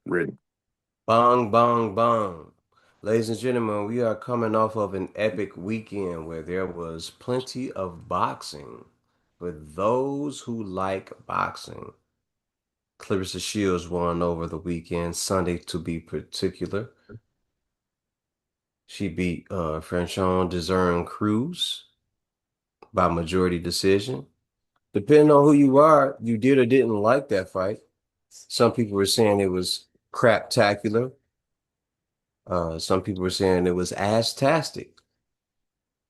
Ready. Bong, bong, bong. Ladies and gentlemen, we are coming off of an epic weekend where there was plenty of boxing. For those who like boxing, Clarissa Shields won over the weekend, Sunday to be particular. She beat Franchon Desern Cruz by majority decision. Depending on who you are, you did or didn't like that fight. Some people were saying it was craptacular. Some people were saying it was ass-tastic.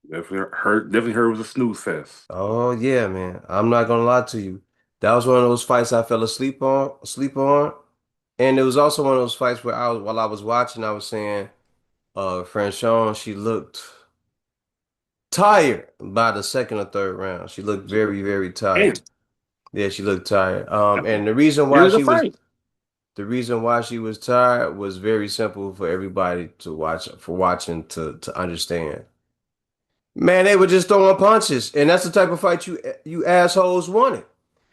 Definitely heard it was a snooze fest. Oh yeah, man. I'm not gonna lie to you. That was one of those fights I fell asleep on. And it was also one of those fights where while I was watching, I was saying, Franchon, she looked tired by the second or third round. She looked very, very tired. And Yeah, she looked tired. that's And the fight. the reason why she was tired was very simple for everybody to watch, for watching to understand. Man, they were just throwing punches, and that's the type of fight you assholes wanted.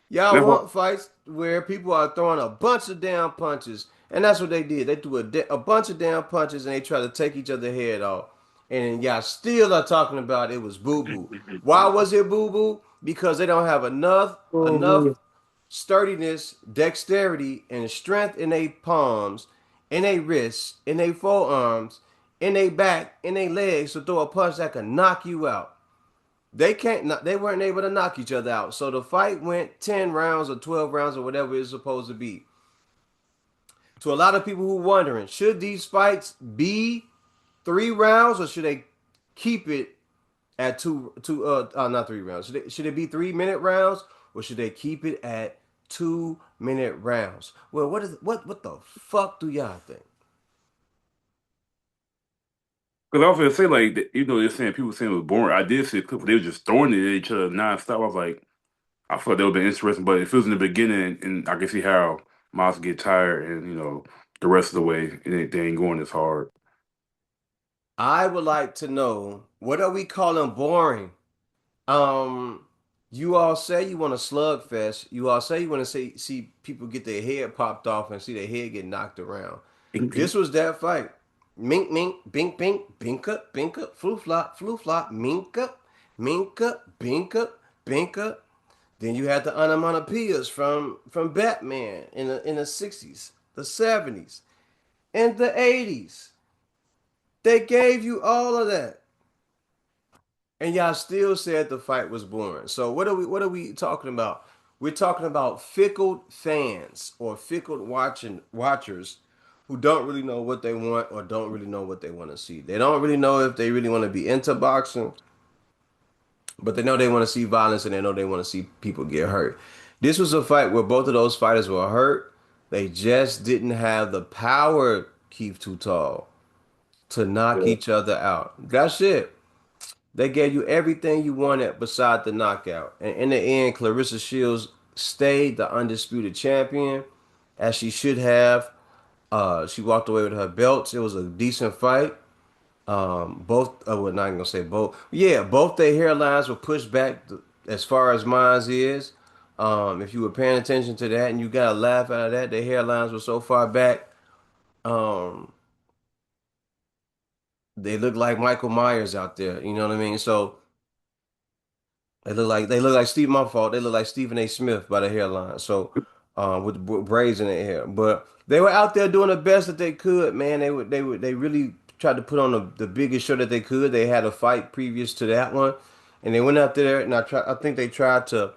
Y'all That's what want fights where people are throwing a bunch of damn punches, and that's what they did. They threw a bunch of damn punches, and they tried to take each other's head off. And y'all still are talking about it was boo boo. Why was it boo boo? Because they don't have enough sturdiness, dexterity, and strength in their palms, in their wrists, in their forearms, in their back, in their legs to throw a punch that can knock you out. They weren't able to knock each other out. So the fight went 10 rounds or 12 rounds or whatever it's supposed to be. To a lot of people who are wondering, should these fights be 3 rounds or should they keep it at not 3 rounds? Should it be 3 minute rounds or should they keep it at 2 minute rounds? Well, what the fuck do y'all think? because I was gonna say like they're saying people saying it was boring. I did see a clip where they were just throwing it at each other nonstop. I was like, I thought that would be interesting, but if it was in the beginning, and I can see how Miles get tired, and the rest of the way they ain't going as hard. I would like to know, what are we calling boring? Um, you all say you want a slugfest. You all say you want to see people get their head popped off and see their head get knocked around. Ping, ping. This was that fight. Mink, mink, bink, bink up, flu flop, mink up, bink up. Then you had the onomatopoeias from Batman in the 60s, the 70s, and the 80s. They gave you all of that. And y'all still said the fight was boring. So what are we talking about? We're talking about fickle fans or fickle watchers who don't really know what they want or don't really know what they want to see. They don't really know if they really want to be into boxing, but they know they want to see violence and they know they want to see people get hurt. This was a fight where both of those fighters were hurt. They just didn't have the power, Keith Too Tall, to knock Yeah. each other out. That's it. They gave you everything you wanted beside the knockout. And in the end, Clarissa Shields stayed the undisputed champion, as she should have. She walked away with her belts. It was a decent fight. Both, well, not gonna say both. Yeah, both their hairlines were pushed back as far as mine's is. If you were paying attention to that and you got a laugh out of that, their hairlines were so far back. Um, they look like Michael Myers out there. You know what I mean? So they look like Steve. My fault. They look like Stephen A. Smith by the hairline. So, with braids in their hair, but they were out there doing the best that they could. Man, they really tried to put on the biggest show that they could. They had a fight previous to that one, and they went out there and I think they tried to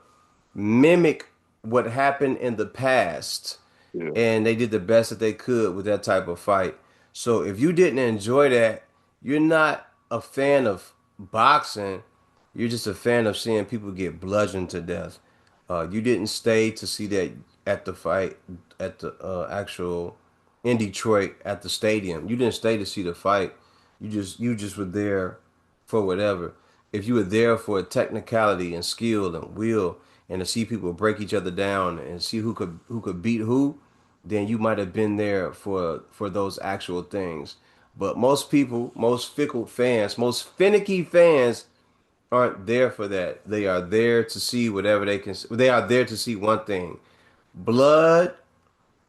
mimic what happened in the past, Yeah. and they did the best that they could with that type of fight. So if you didn't enjoy that, you're not a fan of boxing. You're just a fan of seeing people get bludgeoned to death. You didn't stay to see that at the fight at the actual in Detroit at the stadium. You didn't stay to see the fight. You just were there for whatever. If you were there for technicality and skill and will and to see people break each other down and see who could beat who, then you might have been there for those actual things. But most people, most fickle fans, most finicky fans aren't there for that. They are there to see whatever they can. They are there to see one thing: blood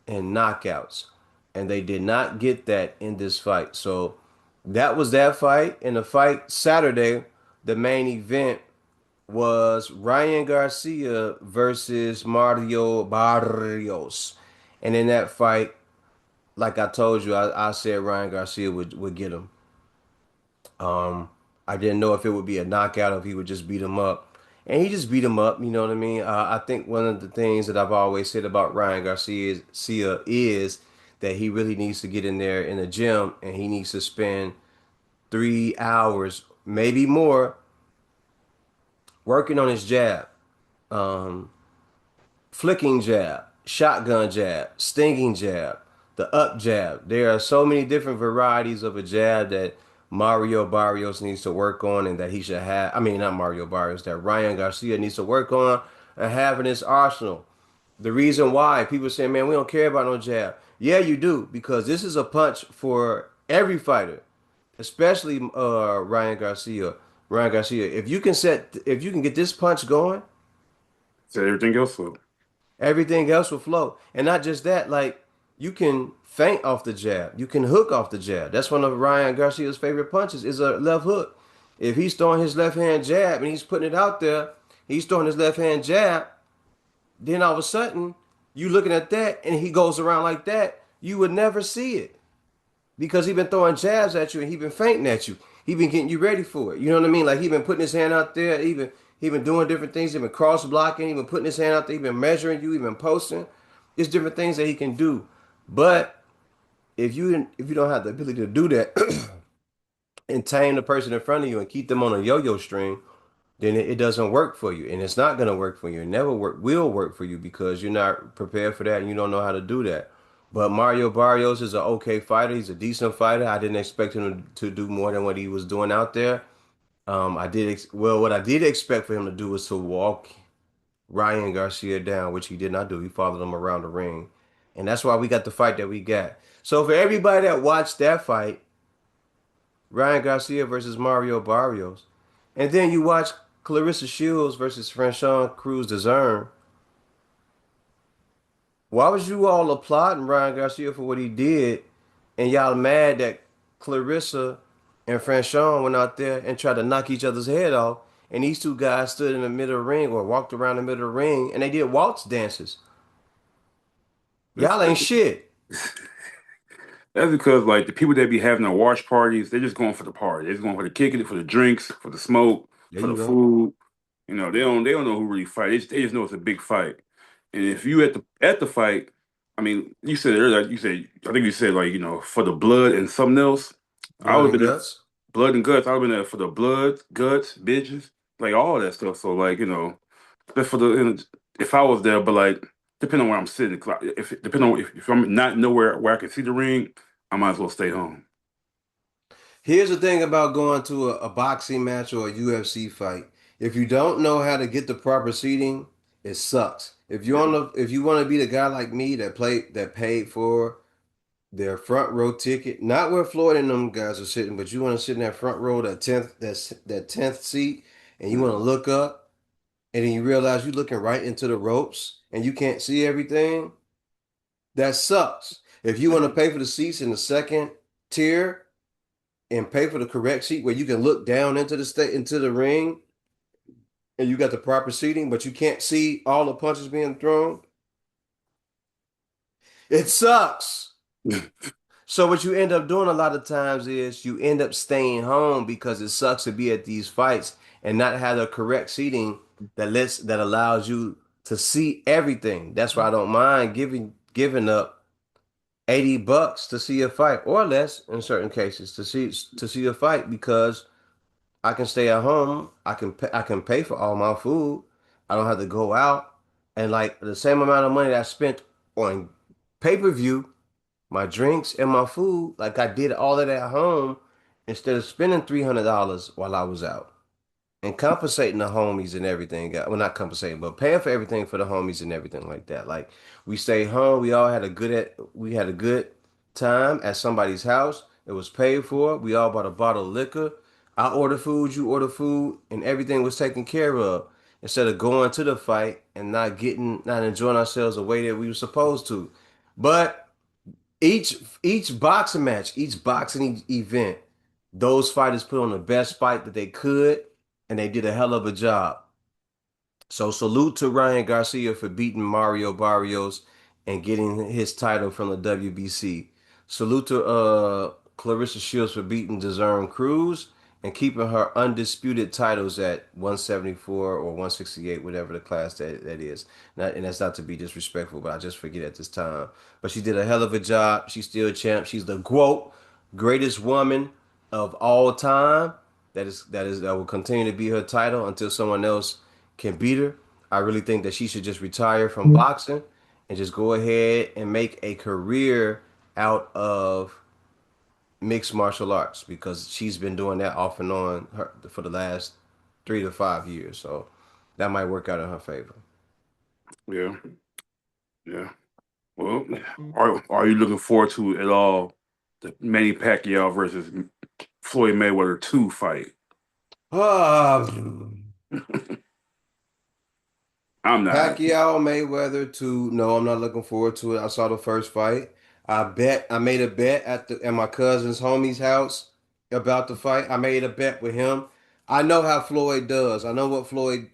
and knockouts. and they did not get that in this fight. So that was that fight. In the fight Saturday, the main event was Ryan Garcia versus Mario Barrios. And in that fight, like I told you, I said Ryan Garcia would get him. Um, I didn't know if it would be a knockout or if he would just beat him up. And he just beat him up, you know what I mean? I think one of the things that I've always said about Ryan Garcia is that he really needs to get in there in the gym and he needs to spend 3 hours, maybe more, working on his jab. Um, Flicking jab, shotgun jab, stinging jab, the up jab. There are so many different varieties of a jab that Mario Barrios needs to work on and that he should have. I mean, not Mario Barrios, that Ryan Garcia needs to work on and have in his arsenal. The reason why people say, man, we don't care about no jab. Yeah, you do, because this is a punch for every fighter, especially Ryan Garcia. Ryan Garcia, if you can get this punch going, Said everything else. So everything else will flow. And not just that, like you can feint off the jab. You can hook off the jab. That's one of Ryan Garcia's favorite punches is a left hook. If he's throwing his left hand jab and he's putting it out there, he's throwing his left hand jab, then all of a sudden you looking at that and he goes around like that, you would never see it because he been throwing jabs at you and he been feinting at you. He been getting you ready for it. You know what I mean? Like he been putting his hand out there, even he been doing different things. He been cross blocking. He been putting his hand out there. He been measuring you. He been posting. It's different things that he can do. But if you don't have the ability to do that and tame the person in front of you and keep them on a yo-yo string, then it doesn't work for you, and it's not gonna work for you. It never will work for you because you're not prepared for that and you don't know how to do that. But Mario Barrios is an okay fighter. He's a decent fighter. I didn't expect him to do more than what he was doing out there. What I did expect for him to do was to walk Ryan Garcia down, which he did not do. He followed him around the ring, and that's why we got the fight that we got. So for everybody that watched that fight, Ryan Garcia versus Mario Barrios, and then you watch Clarissa Shields versus Franchon Cruz Dezern. Why was you all applauding Ryan Garcia for what he did, and y'all mad that Clarissa and Franchon went out there and tried to knock each other's head off, and these two guys stood in the middle of the ring or walked around the middle of the ring and they did waltz dances. that's Y'all ain't shit. that's because like the people that be having the watch parties, they're just going for the party. They're just going for the kicking it, for the drinks, for the smoke, There for you the go. food. They don't know who really fight. They just know it's a big fight. And if you at the fight, I mean, you said earlier, I think you said like for the blood and something else. I Blood would and have been guts. blood and guts. I would have been there for the blood, guts, bitches, like all that stuff. So like but for if I was there, but like depending on where I'm sitting, 'cause if depending on if I'm not nowhere where I can see the ring, I might as well stay home. Here's the thing about going to a boxing match or a UFC fight. If you don't know how to get the proper seating, it sucks. If you want to be the guy like me that paid for their front row ticket, not where Floyd and them guys are sitting, but you want to sit in that front row, that tenth seat, and you want to Mhm. look up, and then you realize you're looking right into the ropes and you can't see everything. That sucks. If you want to pay for the seats in the second tier and pay for the correct seat where you can look down into the ring and you got the proper seating, but you can't see all the punches being thrown, it sucks. So what you end up doing a lot of times is you end up staying home because it sucks to be at these fights and not have the correct seating that allows you to see everything. That's why I don't mind giving up $80 to see a fight or less in certain cases to see a fight because I can stay at home. I can pay for all my food. I don't have to go out and like the same amount of money that I spent on pay-per-view, my drinks and my food, like I did all of that at home instead of spending $300 while I was out and compensating the homies and everything. Well, not compensating, but paying for everything for the homies and everything like that. Like we stayed home. We had a good time at somebody's house. It was paid for. We all bought a bottle of liquor. I ordered food, you ordered food, and everything was taken care of. Instead of going to the fight and not enjoying ourselves the way that we were supposed to. But Each boxing match, each boxing event, those fighters put on the best fight that they could, and they did a hell of a job. So salute to Ryan Garcia for beating Mario Barrios and getting his title from the WBC. Salute to Clarissa Shields for beating DeZern Cruz and keeping her undisputed titles at 174 or 168, whatever the class that is. And that's not to be disrespectful, but I just forget at this time. But she did a hell of a job. She's still a champ. She's the GOAT, greatest woman of all time. That will continue to be her title until someone else can beat her. I really think that she should just retire from boxing and just go ahead and make a career out of mixed martial arts because she's been doing that off and on for the last 3 to 5 years. So that might work out in her favor. Yeah, yeah. Well, are you looking forward to at all the Manny Pacquiao versus Floyd Mayweather 2 fight? Ah, I'm not. Pacquiao Mayweather too. No, I'm not looking forward to it. I saw the first fight. I made a bet at my cousin's homie's house about the fight. I made a bet with him. I know how Floyd does. I knows what Floyd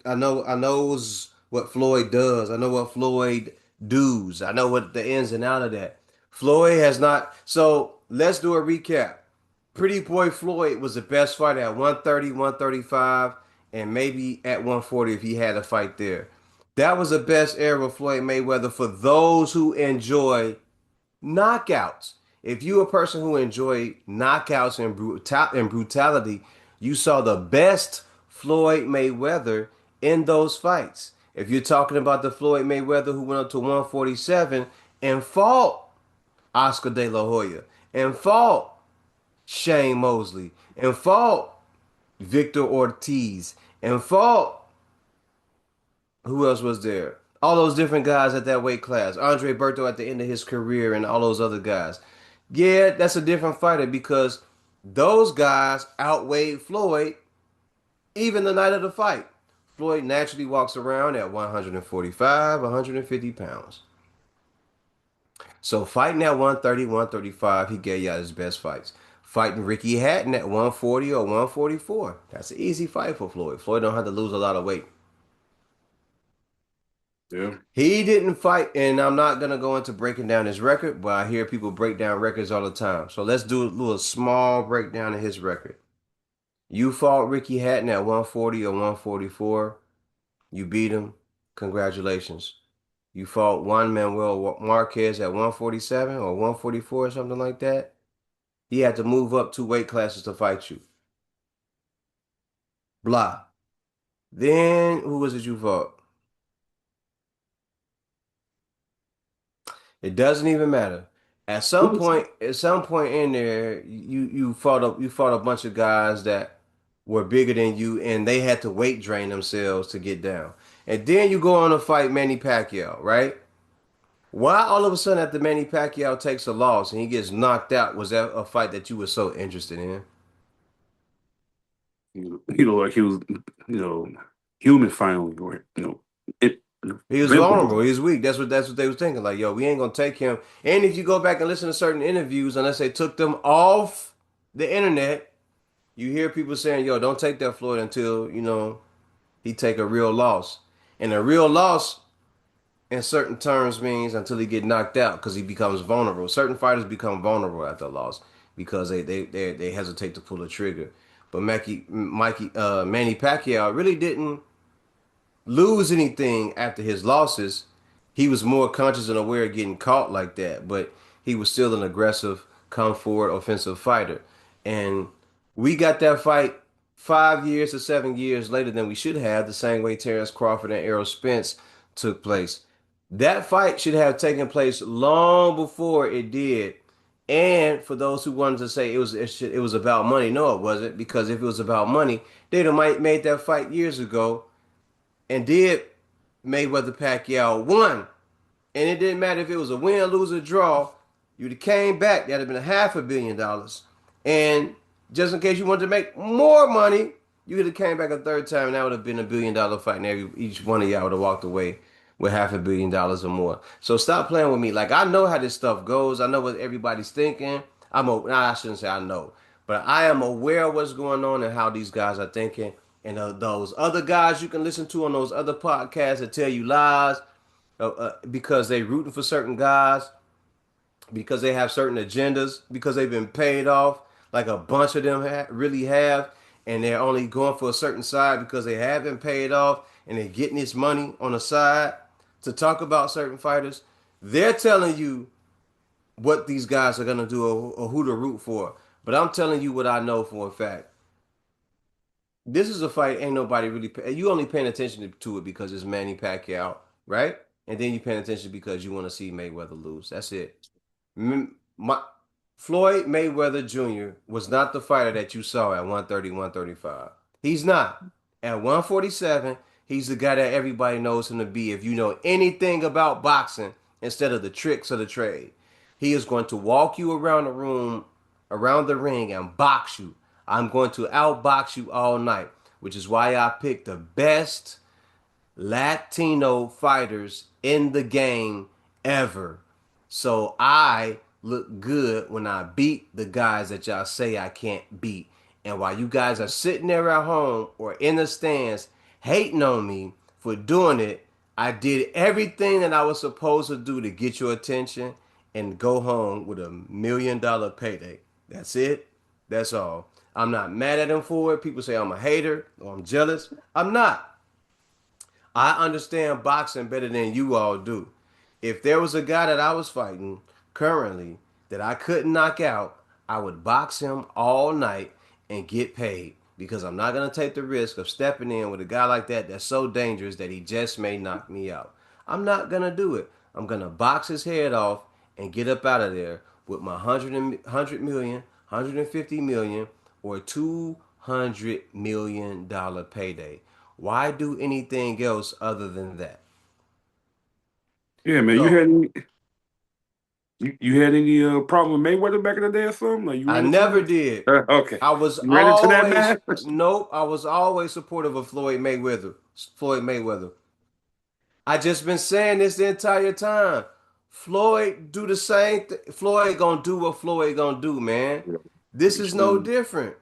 does. I know what Floyd does. I know what the ins and out of that. Floyd has not. So let's do a recap. Pretty Boy Floyd was the best fighter at 130, 135, and maybe at 140 if he had a fight there. That was the best era of Floyd Mayweather for those who enjoy knockouts. If you a person who enjoy knockouts and brutality, you saw the best Floyd Mayweather in those fights. If you're talking about the Floyd Mayweather who went up to 147 and fought Oscar De La Hoya and fought Shane Mosley and fought Victor Ortiz and fought who else was there? All those different guys at that weight class. Andre Berto at the end of his career and all those other guys. Yeah, that's a different fighter because those guys outweighed Floyd even the night of the fight. Floyd naturally walks around at 145, 150 pounds. So fighting at 130, 135, he gave y'all his best fights. Fighting Ricky Hatton at 140 or 144. That's an easy fight for Floyd. Floyd don't have to lose a lot of weight. Yeah. He didn't fight, and I'm not gonna go into breaking down his record, but I hear people break down records all the time. So let's do a little small breakdown of his record. You fought Ricky Hatton at 140 or 144. You beat him. Congratulations. You fought Juan Manuel Marquez at 147 or 144 or something like that. He had to move up 2 weight classes to fight you. Blah. Then who was it you fought? It doesn't even matter. At some point in there, you fought a bunch of guys that were bigger than you, and they had to weight drain themselves to get down. And then you go on to fight Manny Pacquiao, right? Why all of a sudden after Manny Pacquiao takes a loss and he gets knocked out, was that a fight that you were so interested in? Like he was, you know, human finally, or it He was vulnerable. visible. He was weak. That's what they was thinking. Like, yo, we ain't gonna take him. And if you go back and listen to certain interviews, unless they took them off the internet, you hear people saying, "Yo, don't take that Floyd until he take a real loss." And a real loss, in certain terms, means until he get knocked out because he becomes vulnerable. Certain fighters become vulnerable after a loss because they hesitate to pull the trigger. But Manny Pacquiao really didn't lose anything after his losses. He was more conscious and aware of getting caught like that, but he was still an aggressive, come forward, offensive fighter. And we got that fight 5 years to 7 years later than we should have, the same way Terrence Crawford and Errol Spence took place. That fight should have taken place long before it did. And for those who wanted to say it was about money, no, it wasn't. Because if it was about money, they'd have made that fight years ago and did Mayweather Pacquiao won. And it didn't matter if it was a win, lose, or draw. You'd have came back. That'd have been $500 million. And just in case you wanted to make more money, you would have came back a third time, and that would have been $1 billion fight. And each one of y'all would have walked away with $500 million or more. So stop playing with me. Like I know how this stuff goes. I know what everybody's thinking. Nah, I shouldn't say I know, but I am aware of what's going on and how these guys are thinking. And those other guys you can listen to on those other podcasts that tell you lies because they rooting for certain guys, because they have certain agendas, because they've been paid off, like a bunch of them really have, and they're only going for a certain side because they have been paid off and they're getting this money on the side to talk about certain fighters. They're telling you what these guys are gonna do or who to root for. But I'm telling you what I know for a fact. This is a fight ain't nobody really you only paying attention to it because it's Manny Pacquiao, right? And then you paying attention because you want to see Mayweather lose. That's it. My, Floyd Mayweather Jr. was not the fighter that you saw at 130, 135. He's not. At 147, he's the guy that everybody knows him to be. If you know anything about boxing instead of the tricks of the trade, he is going to walk you around the room, around the ring, and box you. I'm going to outbox you all night, which is why I picked the best Latino fighters in the game ever. So I look good when I beat the guys that y'all say I can't beat. And while you guys are sitting there at home or in the stands hating on me for doing it, I did everything that I was supposed to do to get your attention and go home with $1 million payday. That's it. That's all. I'm not mad at him for it. People say I'm a hater or I'm jealous. I'm not. I understand boxing better than you all do. If there was a guy that I was fighting currently that I couldn't knock out, I would box him all night and get paid because I'm not going to take the risk of stepping in with a guy like that that's so dangerous that he just may knock me out. I'm not going to do it. I'm going to box his head off and get up out of there with my 100 million, 150 million, or $200 million payday. Why do anything else other than that? Yeah, man. You So had you had any problem with Mayweather back in the day or something? Like you I ran into never that? did. Okay. I was You ran into that always man? nope. I was always supportive of Floyd Mayweather. Floyd Mayweather. I just been saying this the entire time. Floyd do the same. Floyd gonna do what Floyd gonna do, man. Yeah. This He's is no run, different.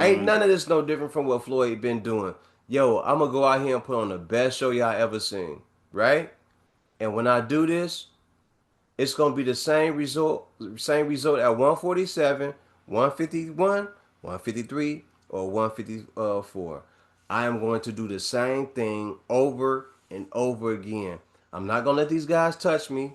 Ain't run. none of this no different from what Floyd been doing. Yo, I'm gonna go out here and put on the best show y'all ever seen, right? And when I do this, it's gonna be the same result at 147, 151, 153, or 154. I am going to do the same thing over and over again. I'm not gonna let these guys touch me.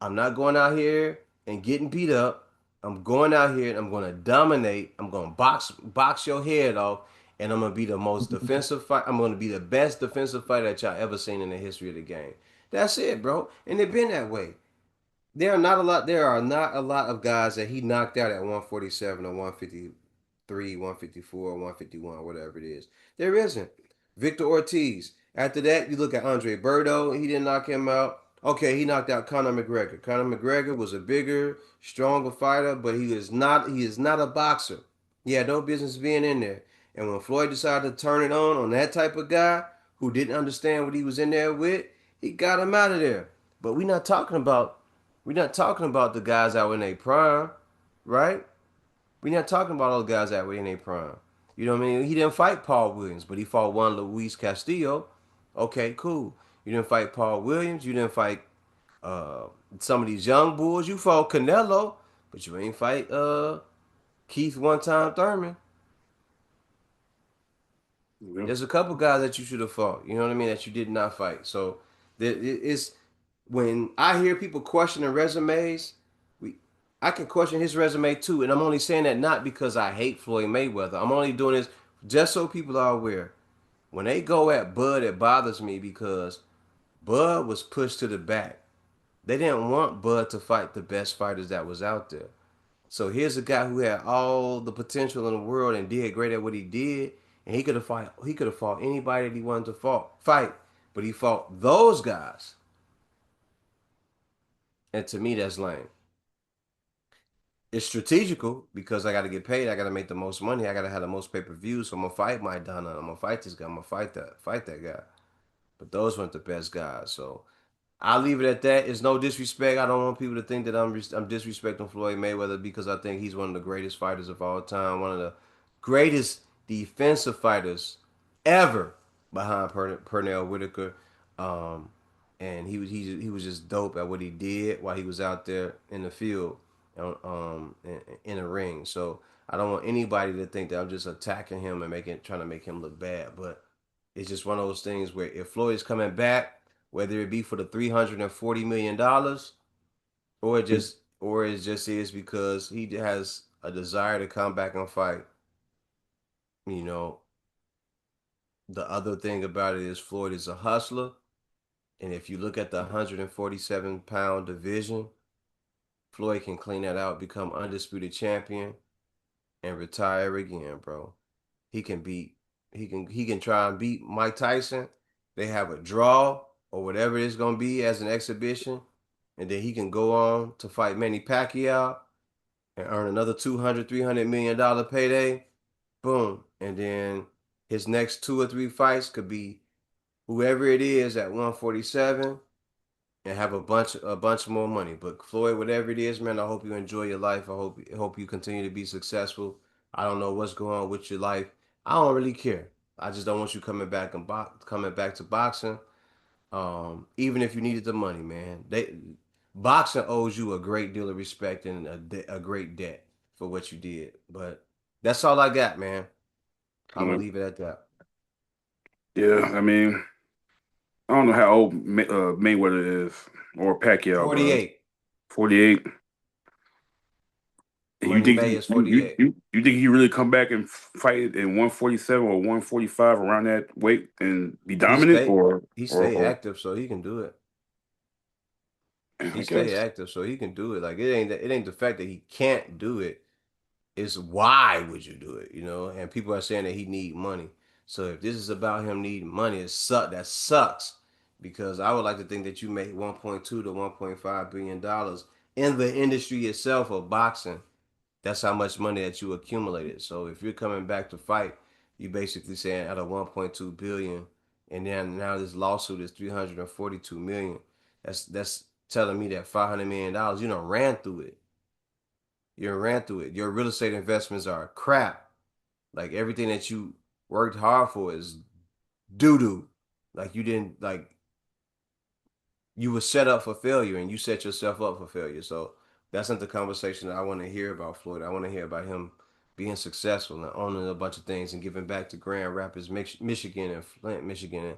I'm not going out here and getting beat up. I'm going out here and I'm gonna dominate. I'm gonna box your head off, and I'm gonna be the most defensive fight. I'm gonna be the best defensive fighter that y'all ever seen in the history of the game. That's it, bro. And it been that way. There are not a lot of guys that he knocked out at 147 or 153, 154, 151, whatever it is. There isn't. Victor Ortiz. After that, you look at Andre Berto. He didn't knock him out. Okay, he knocked out Conor McGregor. Conor McGregor was a bigger, stronger fighter, but he is not a boxer. He had no business being in there. And when Floyd decided to turn it on that type of guy who didn't understand what he was in there with, he got him out of there. But we're not talking about the guys that were in their prime, right? We're not talking about those guys that were in their prime. You know what I mean? He didn't fight Paul Williams, but he fought one Luis Castillo. Okay, cool. You didn't fight Paul Williams. You didn't fight uh, some of these young bulls. You fought Canelo, but you ain't fight Keith one time Thurman. Yeah. There's a couple guys that you should have fought. You know what I mean? That you did not fight. So it's when I hear people questioning resumes, we I can question his resume too, and I'm only saying that not because I hate Floyd Mayweather. I'm only doing this just so people are aware. When they go at Bud, it bothers me because Bud was pushed to the back. They didn't want Bud to fight the best fighters that was out there. So here's a guy who had all the potential in the world and did great at what he did, and he could have fought anybody that he wanted to fight, but he fought those guys. And to me, that's lame. It's strategical because I got to get paid. I got to make the most money. I got to have the most pay per views. So I'm gonna fight my Donna. I'm gonna fight this guy. I'm gonna fight that guy. but those weren't the best guys. So I'll leave it at that. It's no disrespect. I don't want people to think that I'm disrespecting Floyd Mayweather because I think he's one of the greatest fighters of all time, one of the greatest defensive fighters ever behind Pernell Whitaker. Um, and he was just dope at what he did while he was out there in the field, in a ring. So I don't want anybody to think that I'm just attacking him and trying to make him look bad. But it's just one of those things where if Floyd's coming back, whether it be for the $340 million, or it just is because he has a desire to come back and fight. You know, the other thing about it is Floyd is a hustler, and if you look at the 147-pound division, Floyd can clean that out, become undisputed champion, and retire again, bro. He can beat he can try and beat Mike Tyson. They have a draw or whatever it's gonna be as an exhibition, and then he can go on to fight Manny Pacquiao and earn another 200, $300 million payday. Boom. And then his next two or three fights could be whoever it is at 147 and have a bunch more money. But Floyd, whatever it is, man, I hope you enjoy your life. I hope you continue to be successful. I don't know what's going on with your life. I don't really care. I just don't want you coming back to boxing. Even if you needed the money, man. Boxing owes you a great deal of respect and a great debt for what you did. But that's all I got, man. I'm gonna Uh, leave it at that. yeah, I mean, I don't know how old Mayweather is or Pacquiao, but 48. 48. And you Money think May is 48. you think he really come back and fight in 147 or 145 around that weight and be He dominant stay he stay or active so he can do it. I He stay guess. active so he can do it. Like it ain't the fact that he can't do it. It's why would you do it, you know? And people are saying that he need money. So if this is about him needing money, that sucks because I would like to think that you make 1.2 to 1.5 billion dollars in the industry itself of boxing. That's how much money that you accumulated. So if you're coming back to fight, you basically saying out of 1.2 billion, and then now this lawsuit is 342 million. That's telling me that $500 million, you know, ran through it. You ran through it. Your real estate investments are crap. Like everything that you worked hard for is doo doo. Like you didn't like you were set up for failure and you set yourself up for failure. So that's not the conversation that I want to hear about Floyd. I want to hear about him being successful and owning a bunch of things and giving back to Grand Rapids, Michigan and Flint, Michigan, and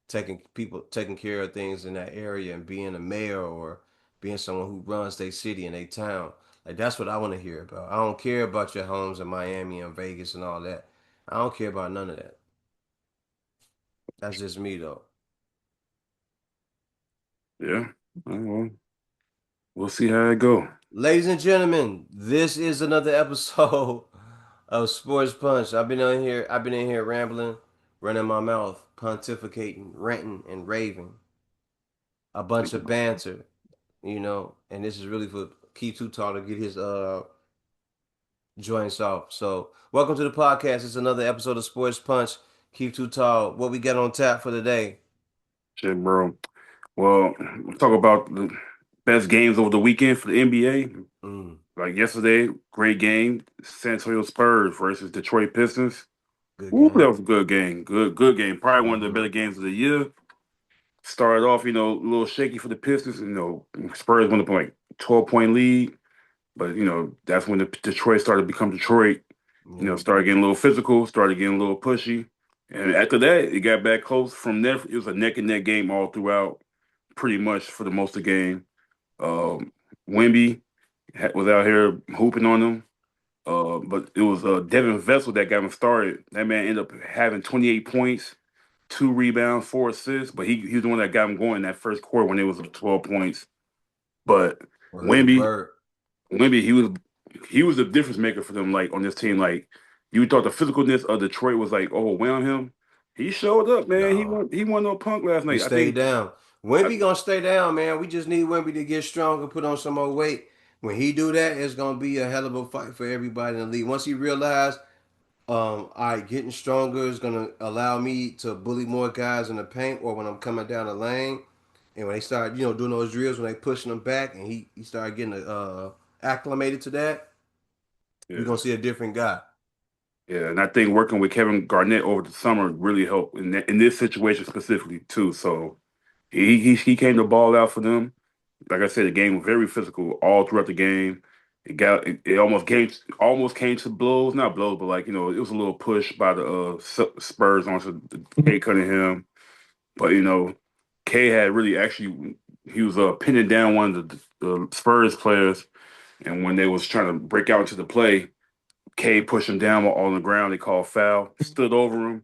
taking care of things in that area and being a mayor or being someone who runs their city and their town. Like that's what I want to hear about. I don't care about your homes in Miami and Vegas and all that. I don't care about none of that. That's just me though. Yeah. Well, we'll see how it go. Ladies and gentlemen, this is another episode of Sports Punch. I've been in here rambling, running my mouth, pontificating, ranting, and raving. A bunch of banter, and this is really for Keith Too Tall to get his joints off. So welcome to the podcast. It's another episode of Sports Punch. Keith Too Tall. What we got on tap for today? Shit, bro. Well, we'll talk about the best games over the weekend for the NBA. Mm, Like yesterday, great game. San Antonio Spurs versus Detroit Pistons. good Ooh, that game. was a good game. Good game. Probably one of the Mm-hmm. better games of the year. Started off, a little shaky for the Pistons. Spurs went up like 12-point lead, but that's when the Detroit started to become Detroit. Yeah. Started getting a little physical, started getting a little pushy, and after that, it got back close. From there, it was a neck and neck game all throughout, pretty much for the most of the game. Um, Wemby was out here hooping on them. But it was Devin Vessel that got him started. That man ended up having 28 points, 2 rebounds, 4 assists. But he was the one that got him going in that first quarter when it was 12 points. But Word, Wemby, word. Wemby, he was the difference maker for them. Like on this team, like you thought the physicalness of Detroit was like overwhelm him. He showed up, man. He Nah. won. He won no punk last He night. I stayed think. down. I, Wemby gonna stay down, man. We just need Wemby to get stronger, put on some more weight. When he do that, it's gonna be a hell of a fight for everybody in the league. Once he realize All right, getting stronger is gonna allow me to bully more guys in the paint, or when I'm coming down the lane, and when they start, doing those drills when they pushing them back, and he started getting acclimated to that, we're Yeah. gonna see a different guy. Yeah, and I think working with Kevin Garnett over the summer really helped in this situation specifically too. So he came to ball out for them. Like I said, the game was very physical all throughout the game. It almost came to blows, not blows, but like it was a little push by the Spurs onto K Cunningham. But K had really actually he was pinning down one of the Spurs players, and when they was trying to break out into the play. K pushed him down while on the ground. They called foul. Stood over him,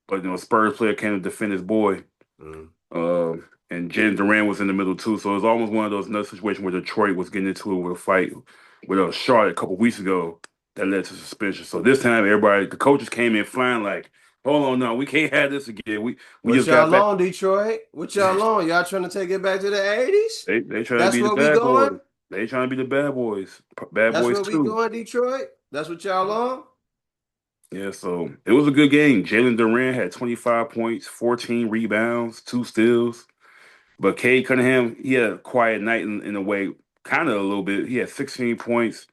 but Spurs player came to defend his boy. Mm. Uh, and Jaylen Brown was in the middle too. So it was almost one of those another situation where Detroit was getting into it with a fight with a Charlotte a couple weeks ago that led to suspension. So this time, the coaches came in flying like, "Hold on, no, we can't have this again. We What just got y'all back. on, Detroit? What y'all on? Y'all trying to take it back to the 80s? They trying to That's be the where we bad going? boys. They trying to be the bad boys. Bad That's boys where we too. going, Detroit? That's what y'all on? Yeah, so it was a good game. Jalen Duran had 25 points, 14 rebounds, 2 steals. But Cade Cunningham, he had a quiet night in a way, kind of a little bit. He had 16 points,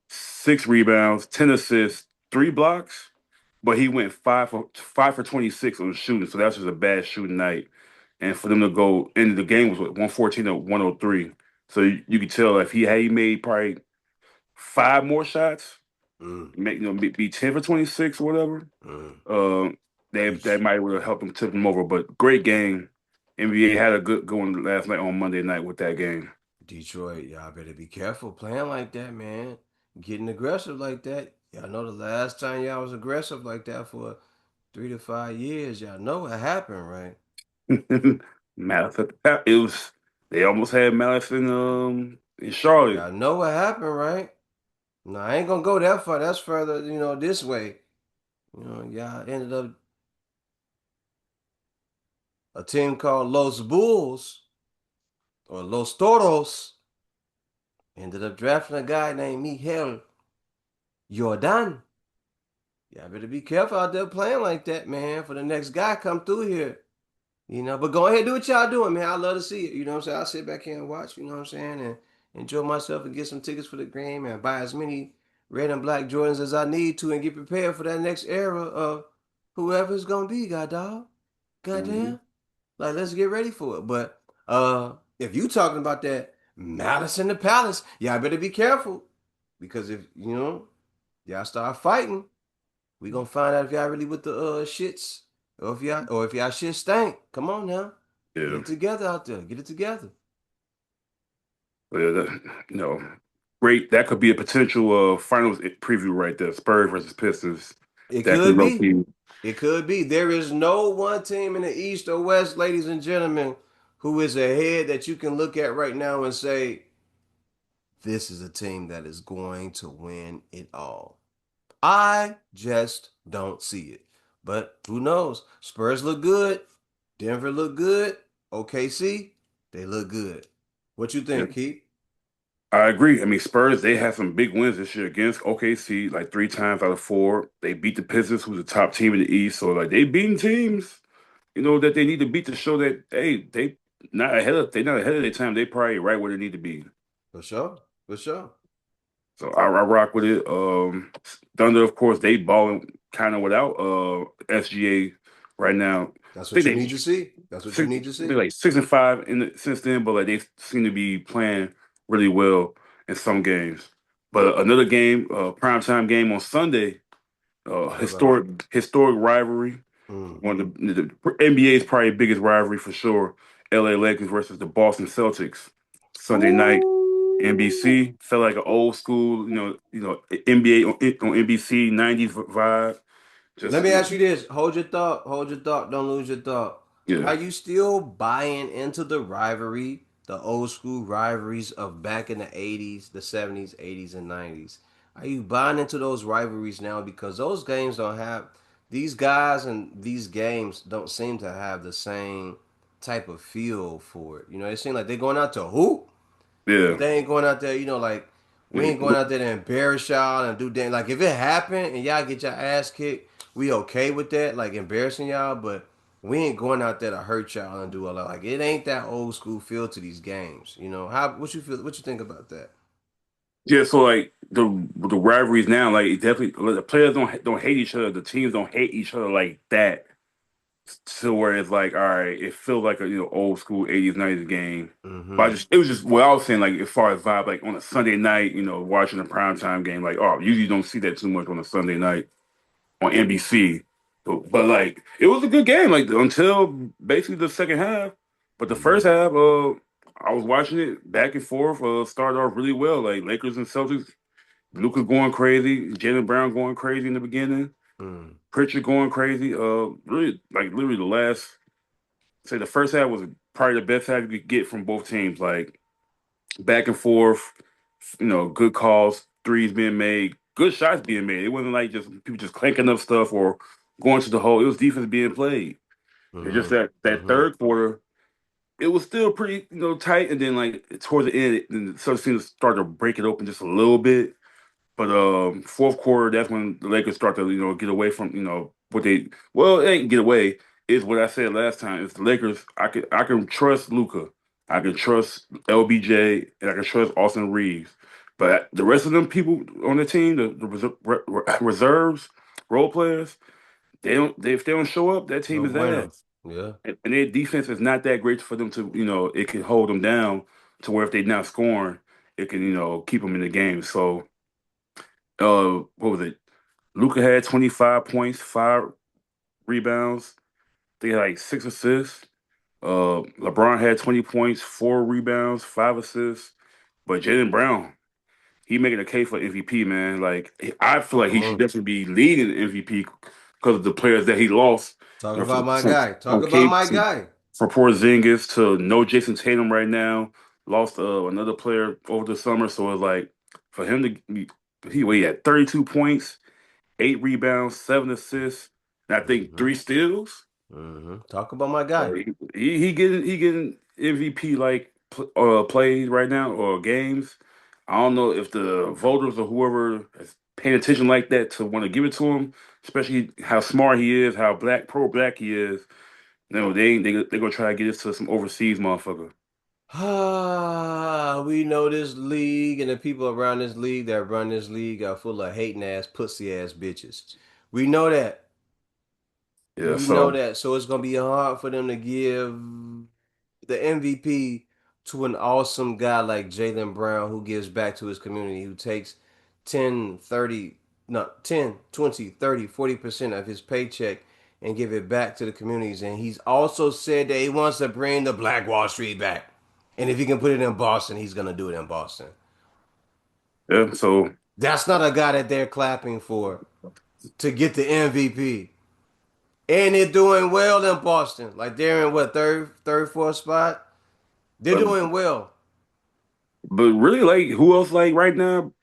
6 rebounds, 10 assists, 3 blocks. But he went 5 for 26 on shooting, so that's just a bad shooting night. And for them to go into the game was what, 114 to 103. So you could tell if he made probably 5 more shots, Mm, be 10 for 26 or whatever. mm. Uh, that Det- might would have helped them tip them over. But great game. NBA had a good going last night on Monday night with that game. Detroit, y'all better be careful playing like that, man. Getting aggressive like that. Y'all know the last time y'all was aggressive like that for 3 to 5 years. Y'all know what happened, right? Malice it was they almost had Malice in Charlotte. Y'all know what happened, right? No, I ain't gonna go that far. That's further, this way. Y'all ended up a team called Los Bulls or Los Toros ended up drafting a guy named Miguel Jordan. Y'all better be careful out there playing like that, man, for the next guy come through here. But go ahead, do what y'all doing, man. I love to see it. You know what I'm saying? I'll sit back here and watch, you know what I'm saying, and enjoy myself and get some tickets for the game and buy as many red and black Jordans as I need to and get prepared for that next era of whoever it's gonna be, god dog. Mhm. Goddamn. Like let's get ready for it. But if you talking about that malice in the palace, y'all better be careful. Because if y'all start fighting, we gonna find out if y'all really with the shits, or if y'all shit stank. Come on now, get Yeah, it together out there. Get it together. but yeah, great. That could be a potential finals preview right there. Spurs versus Pistons. It That can could low be. key. It could be. There is no one team in the East or West, ladies and gentlemen, who is ahead that you can look at right now and say this is a team that is going to win it all. I just don't see it. But who knows? Spurs look good. Denver look good. OKC, they look good. What you Yeah, think, Keith? I agree. I mean, Spurs, they had some big wins this year against OKC, like 3 times out of 4. They beat the Pistons, who's the top team in the East. So like they beating teams, that they need to beat to show that they're not ahead of their time. They probably right where they need to be. For sure. For sure. So I rock with it. Thunder, of course, they balling kind of without SGA right now. That's I what think you need to see. That's what you need to they're see. like 6-5 since then, but like they seem to be playing really well in some games. But another game, primetime game on Sunday, What about? historic rivalry. Mm. One of the NBA's probably biggest rivalry for sure. LA Lakers versus the Boston Celtics. Sunday night, Ooh. NBC felt like an old school, NBA on NBC '90s vibe. Let Just me ask you this. Hold your thought. Hold your thought. Don't lose your thought. yeah, Are you still buying into the rivalry, the old school rivalries of back in the 80s, the 70s, 80s, and 90s? Are you buying into those rivalries now? Because those games don't have, these guys and these games don't seem to have the same type of feel for it. It seems like they're going out to hoop, but yeah, they ain't going out there, like We ain't going out there to embarrass y'all and do that. Like if it happened and y'all get your ass kicked, we okay with that, like embarrassing y'all, but we ain't going out there to hurt y'all and do all that. Like it ain't that old school feel to these games. You know, how what you feel what you think about that? Yeah, so like the rivalries now, like it definitely the players don't hate each other, the teams don't hate each other like that. To where it's like, all right, it feels like a old school '80s '90s game. But Mm-hmm. it was just what I was saying, like as far as vibe, like on a Sunday night, watching a primetime game, like usually don't see that too much on a Sunday night on NBC. But like it was a good game, like until basically the second half. But the first Mm-hmm. half, I was watching it back and forth. Started off really well, like Lakers and Celtics. Luka's going crazy, Jaylen Brown going crazy in the beginning, Mm-hmm. Pritchard going crazy. Really, like literally the last, say the first half was probably the best half you could get from both teams. Like back and forth, good calls, threes being made, good shots being made. It wasn't like just people just clanking up stuff or going to the hole. It was defense being played. It's just that Mm-hmm. third quarter, it was still pretty tight, and then like towards the end, then the Celtics seemed to start to break it open just a little bit. But fourth quarter, that's when the Lakers start to get away from what they well, it ain't get away. Is what I said last time. It's the Lakers. I can trust Luca. I can trust LBJ, and I can trust Austin Reeves. But the rest of them people on the team, the reserves, role players, they don't. If they don't show up, that team No is ass. bueno. Yeah. And their defense is not that great for them to it can hold them down to where if they're not scoring, it can keep them in the game. So what was it? Luca had 25 points, 5 rebounds. They had like 6 assists. LeBron had 20 points, 4 rebounds, 5 assists. But Jaylen Brown, he making a case for MVP, man. Like I feel like he should Mm. definitely be leading the MVP because of the players that he lost. Talk You know, about my from guy. Talk from about Cape my guy. from Porzingis to no Jason Tatum right now. Lost another player over the summer, so it's like for him to he had 32 points, 8 rebounds, 7 assists, and I think Mm-hmm. 3 steals. Talk about my guy. So he getting MVP like plays right now or games. I don't know if the voters or whoever is paying attention like that to want to give it to him, especially how smart he is, how pro black he is. No, they gonna try to get this to some overseas motherfucker. Ah, we know this league and the people around this league that run this league are full of hating ass, pussy ass bitches. We know that. Yeah, We know so that. So it's gonna be hard for them to give the MVP to an awesome guy like Jaylen Brown who gives back to his community, who takes 10, 30, no, 10, 20, 30, 40% of his paycheck and give it back to the communities. And he's also said that he wants to bring the Black Wall Street back. And if he can put it in Boston, he's going to do it in Boston. yeah, so That's not a guy that they're clapping for to get the MVP. And they're doing well in Boston. Like they're in what, fourth spot? They're but doing well. but really like who else like right now?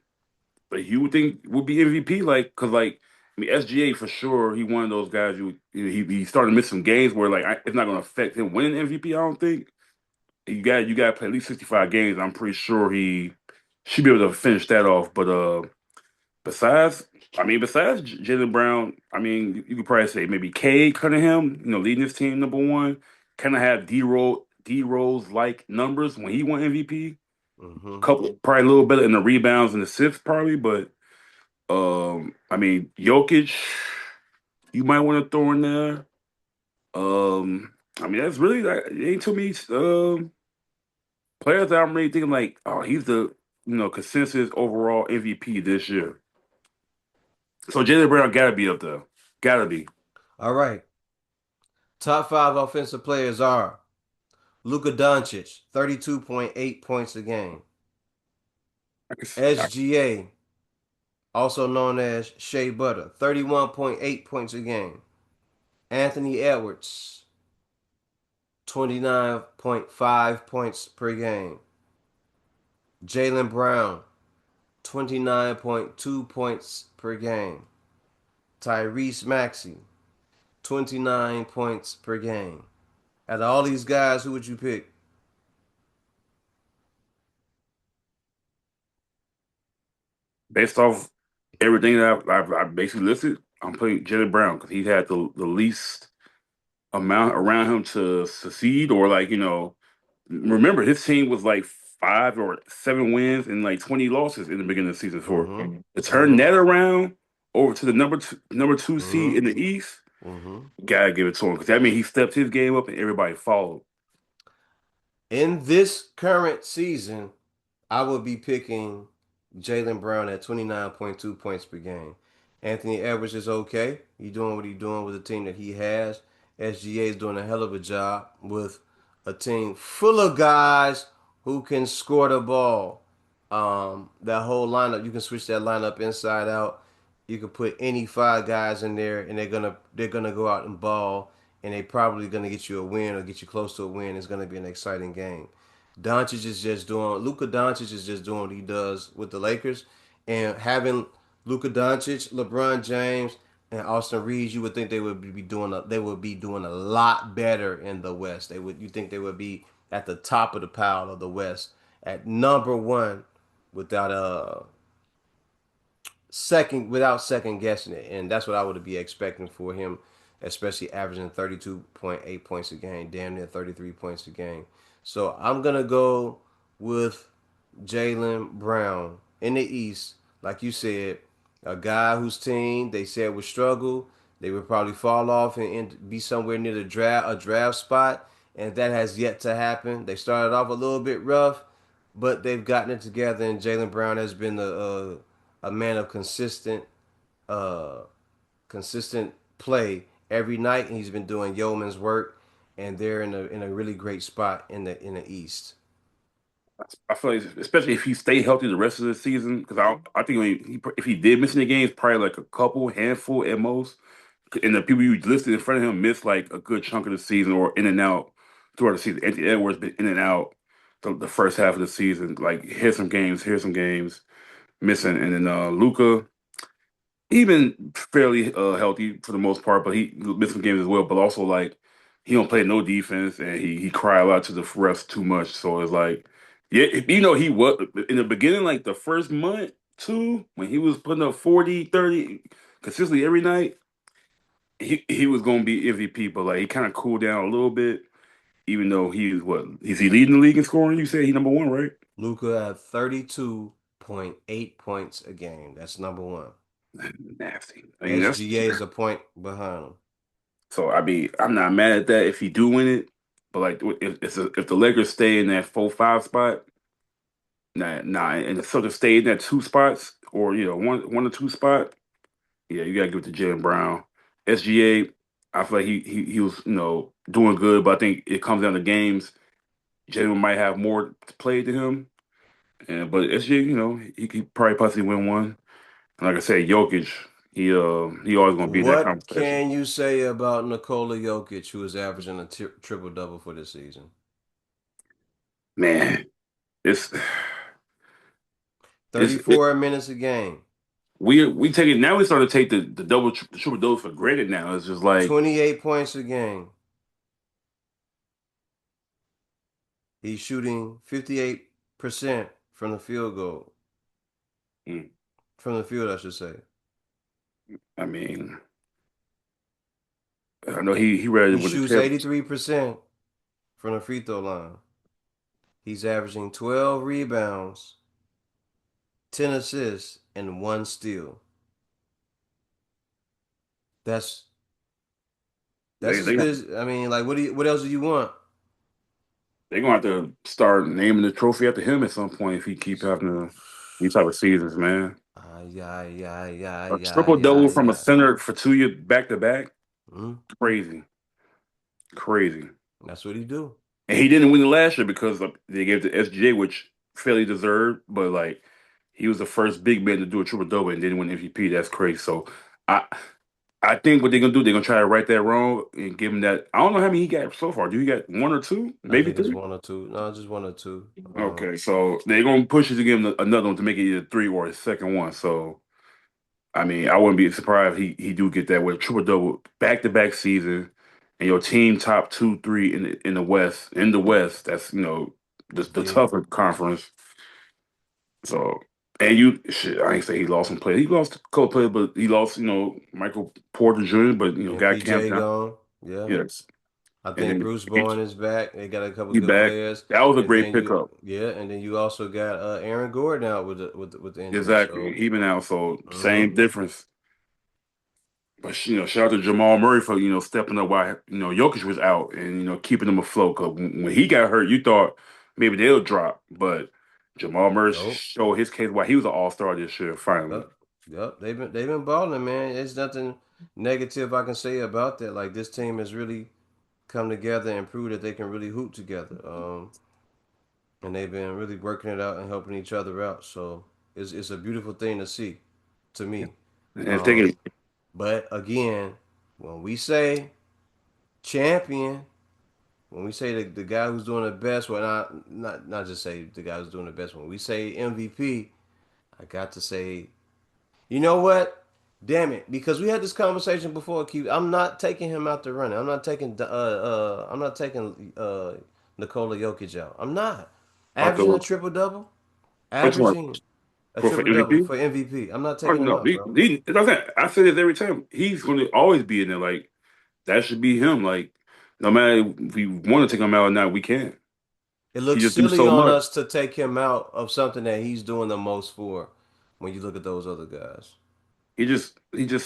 But you would think would be MVP, like, cause like I mean SGA for sure. He one of those guys. He started to miss some games where like it's not going to affect him winning MVP. I don't think you got to play at least 65 games. I'm pretty sure he should be able to finish that off. But besides, besides Jalen Brown, I mean you could probably say maybe Cade Cunningham. Leading this team number one, kind of have D Rose like numbers when he won MVP. Hmm. Couple probably a little better in the rebounds and assists probably, but. Jokic, you might want to throw in there. That's really like it ain't too many players that I'm really thinking like, oh, he's the consensus overall MVP this year. So Jalen Brown gotta be up there, gotta be. All right. Top five offensive players are Luka Doncic, 32.8 points a game. I can see, SGA, also known as Shea Butter, 31.8 points a game. Anthony Edwards, 29.5 points per game. Jaylen Brown, 29.2 points per game. Tyrese Maxey, 29 points per game. Out of all these guys, who would you pick? based off everything that I basically listed, I'm putting Jaylen Brown because he had the least amount around him to succeed or like remember his team was like 5 or 7 wins and like 20 losses in the beginning of the season for Mm-hmm. to turn Mm-hmm. that around over to the number two seed Mm-hmm. in the East. Mm-hmm. Gotta give it to him because that means he stepped his game up and everybody followed. In this current season, I would be picking Jaylen Brown at 29.2 points per game. Anthony Edwards is okay. He's doing what he's doing with the team that he has. SGA is doing a hell of a job with a team full of guys who can score the ball. That whole lineup, you can switch that lineup inside out. You can put any five guys in there, and they're gonna go out and ball, and they probably gonna get you a win or get you close to a win. It's gonna be an exciting game. Luka Doncic is just doing what he does with the Lakers, and having Luka Doncic, LeBron James, and Austin Reeves, you would think they would be doing a lot better in the West. You think they would be at the top of the pile of the West at number one without second guessing it, and that's what I would be expecting for him, especially averaging 32.8 points a game, damn near 33 points a game. So I'm gonna go with Jaylen Brown in the East, like you said, a guy whose team they said would struggle. They would probably fall off and be somewhere near a draft spot, and that has yet to happen. They started off a little bit rough, but they've gotten it together, and Jaylen Brown has been a man of uh, consistent play every night, and he's been doing yeoman's work, and they're in a really great spot in the East. I feel like, especially if he stayed healthy the rest of the season, because I think if he did miss any games, probably like a couple, handful at most. And the people you listed in front of him missed like a good chunk of the season or in and out throughout the season. Anthony Edwards been in and out the first half of the season. Like here's some games missing, and then Luca. He been fairly healthy for the most part, but he missed some games as well. But also like he don't play no defense, and he cry a lot to the refs too much. So it's like, yeah, he was in the beginning, like the first month, two, when he was putting up 40, 30 consistently every night, he was gonna be MVP. But like he kind of cooled down a little bit, even though he's what is he leading the league in scoring? You said he number one, right? Luca had 32.8 points a game. That's number one. Nasty. I mean, that's SGA is a point behind him. so. I mean, I'm not mad at that if he do win it. But like, if the Lakers stay in that 4-5 spot, and the Celtics stay in that two spots, or one or two spot, yeah, you gotta give it to Jaylen Brown. SGA, I feel like he was doing good, but I think it comes down to games. Jalen might have more to play than him, and but SGA, he probably possibly win one. And like I said, Jokic, he always gonna be in that What conversation. can you say about Nikola Jokic, who is averaging a triple double for this season? Man, it's it's 34 minutes a game, we take it now. We start to take the the triple double for granted now. It's just like 28 points a game. He's shooting 58% from the field goal. mm, From the field, I should say. I mean, I know he ready to He win the shoots champ. 83% from the free throw line. He's averaging 12 rebounds, 10 assists, and one steal. That's that's They as they good as I mean, like what else do you want? they gonna have to start naming the trophy after him at some point if he keep having these type of seasons, man. Ay, ay, ay, A ay, triple ay, double ay, from a ay. center for 2 years back to back, Hmm? crazy, crazy. That's what he do. And he didn't win it last year because they gave it to SGA, which fairly deserved. But like, he was the first big man to do a triple double and didn't win MVP. That's crazy. So I I think what they're gonna do, they're gonna try to right that wrong and give him that. I don't know how many he got so far. Do you got one or two, I maybe think it's three? one or two. No, just one or two. Okay, so they're gonna push it to give him another one to make it either three or a second one. So I mean, I wouldn't be surprised if he do get that with triple double back to back season, and your team top two, three in the West. In the West, that's the Yeah. tougher conference. So. And you shit, I ain't say he lost some players. He lost a couple players, but he lost, Michael Porter Jr., but got camped MPJ out. gone. Yeah. Yes. I And think then Bruce Bowen is back. They got a couple he good back. players, That was a and great then you, pickup. yeah, and then you also got Aaron Gordon out with the injury. Exactly. So, He been out, so hmm same difference. But shout out to Jamal Murray for stepping up while Jokic was out and keeping them afloat. Cause when he got hurt, you thought maybe they'll drop, but Jamal Murray nope, showed his case why he was an All Star this year. Finally, yep, yep. They've been balling, man. There's nothing negative I can say about that. Like this team has really come together and proved that they can really hoop together. And they've been really working it out and helping each other out. So it's a beautiful thing to see, to me. and if they Um, get but again, when we say champion, when we say the guy who's doing the best, well, not just say the guy who's doing the best. When we say MVP, I got to say, you know what? Damn it, because we had this conversation before. Q. I'm not taking him out the running. I'm not taking Nikola Jokic out. I'm not about averaging a the triple double, which one averaging a for triple double MVP? for MVP. I'm not Oh taking him no, out, bro. I say this every time. He's going to always be in there. Like that should be him. Like no matter if we want to take him out or not, we can. It He looks just do silly so on much. us to take him out of something that he's doing the most for. When you look at those other guys. He just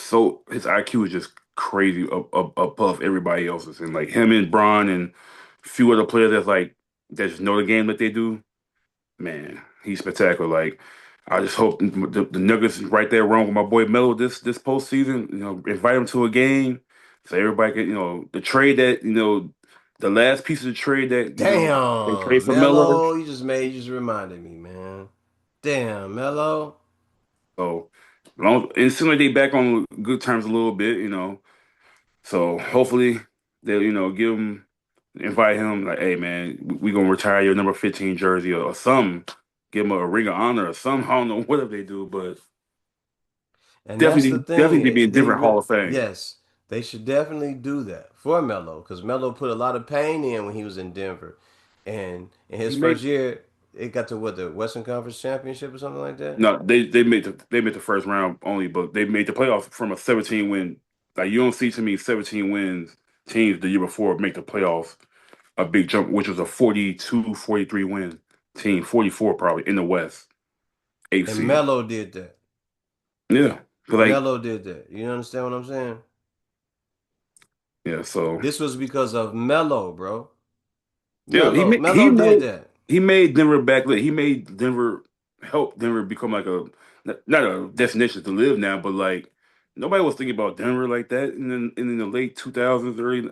so his IQ is just crazy up above everybody else's, and like him and Bron and a few other players that just know the game that they do. Man, he's spectacular. Like I just hope the Nuggets is right there wrong with my boy Melo this postseason. Invite him to a game so everybody can the trade that the last piece of the trade that they trade Damn, for Melo. Melo, you just reminded me, man. Damn, Melo. So it seems like they back on good terms a little bit. So hopefully they'll, give him, invite him, like, hey man, we gonna retire your number 15 jersey or something. Give him a ring of honor or something. I don't know whatever they do, but And that's the definitely be thing. in They different Hall really, of Fame. yes, they should definitely do that for Melo because Melo put a lot of pain in when he was in Denver, and in his He first made year, it got to what, the Western Conference Championship or something like that. no, they made the first round only, but they made the playoffs from a 17 win. Like you don't see to me 17 wins teams the year before make the playoffs a big jump, which was a 42, 43 win team, 44 probably in the West, eighth And seed. Melo did that. Yeah. But like, Melo did that. You understand what I'm saying? yeah, so This was because of Melo, bro. yeah, he Melo, made he Melo did made that. he made Denver backlit. He made Denver help Denver become like a not a destination to live now, but like nobody was thinking about Denver like that in the late 2000s, early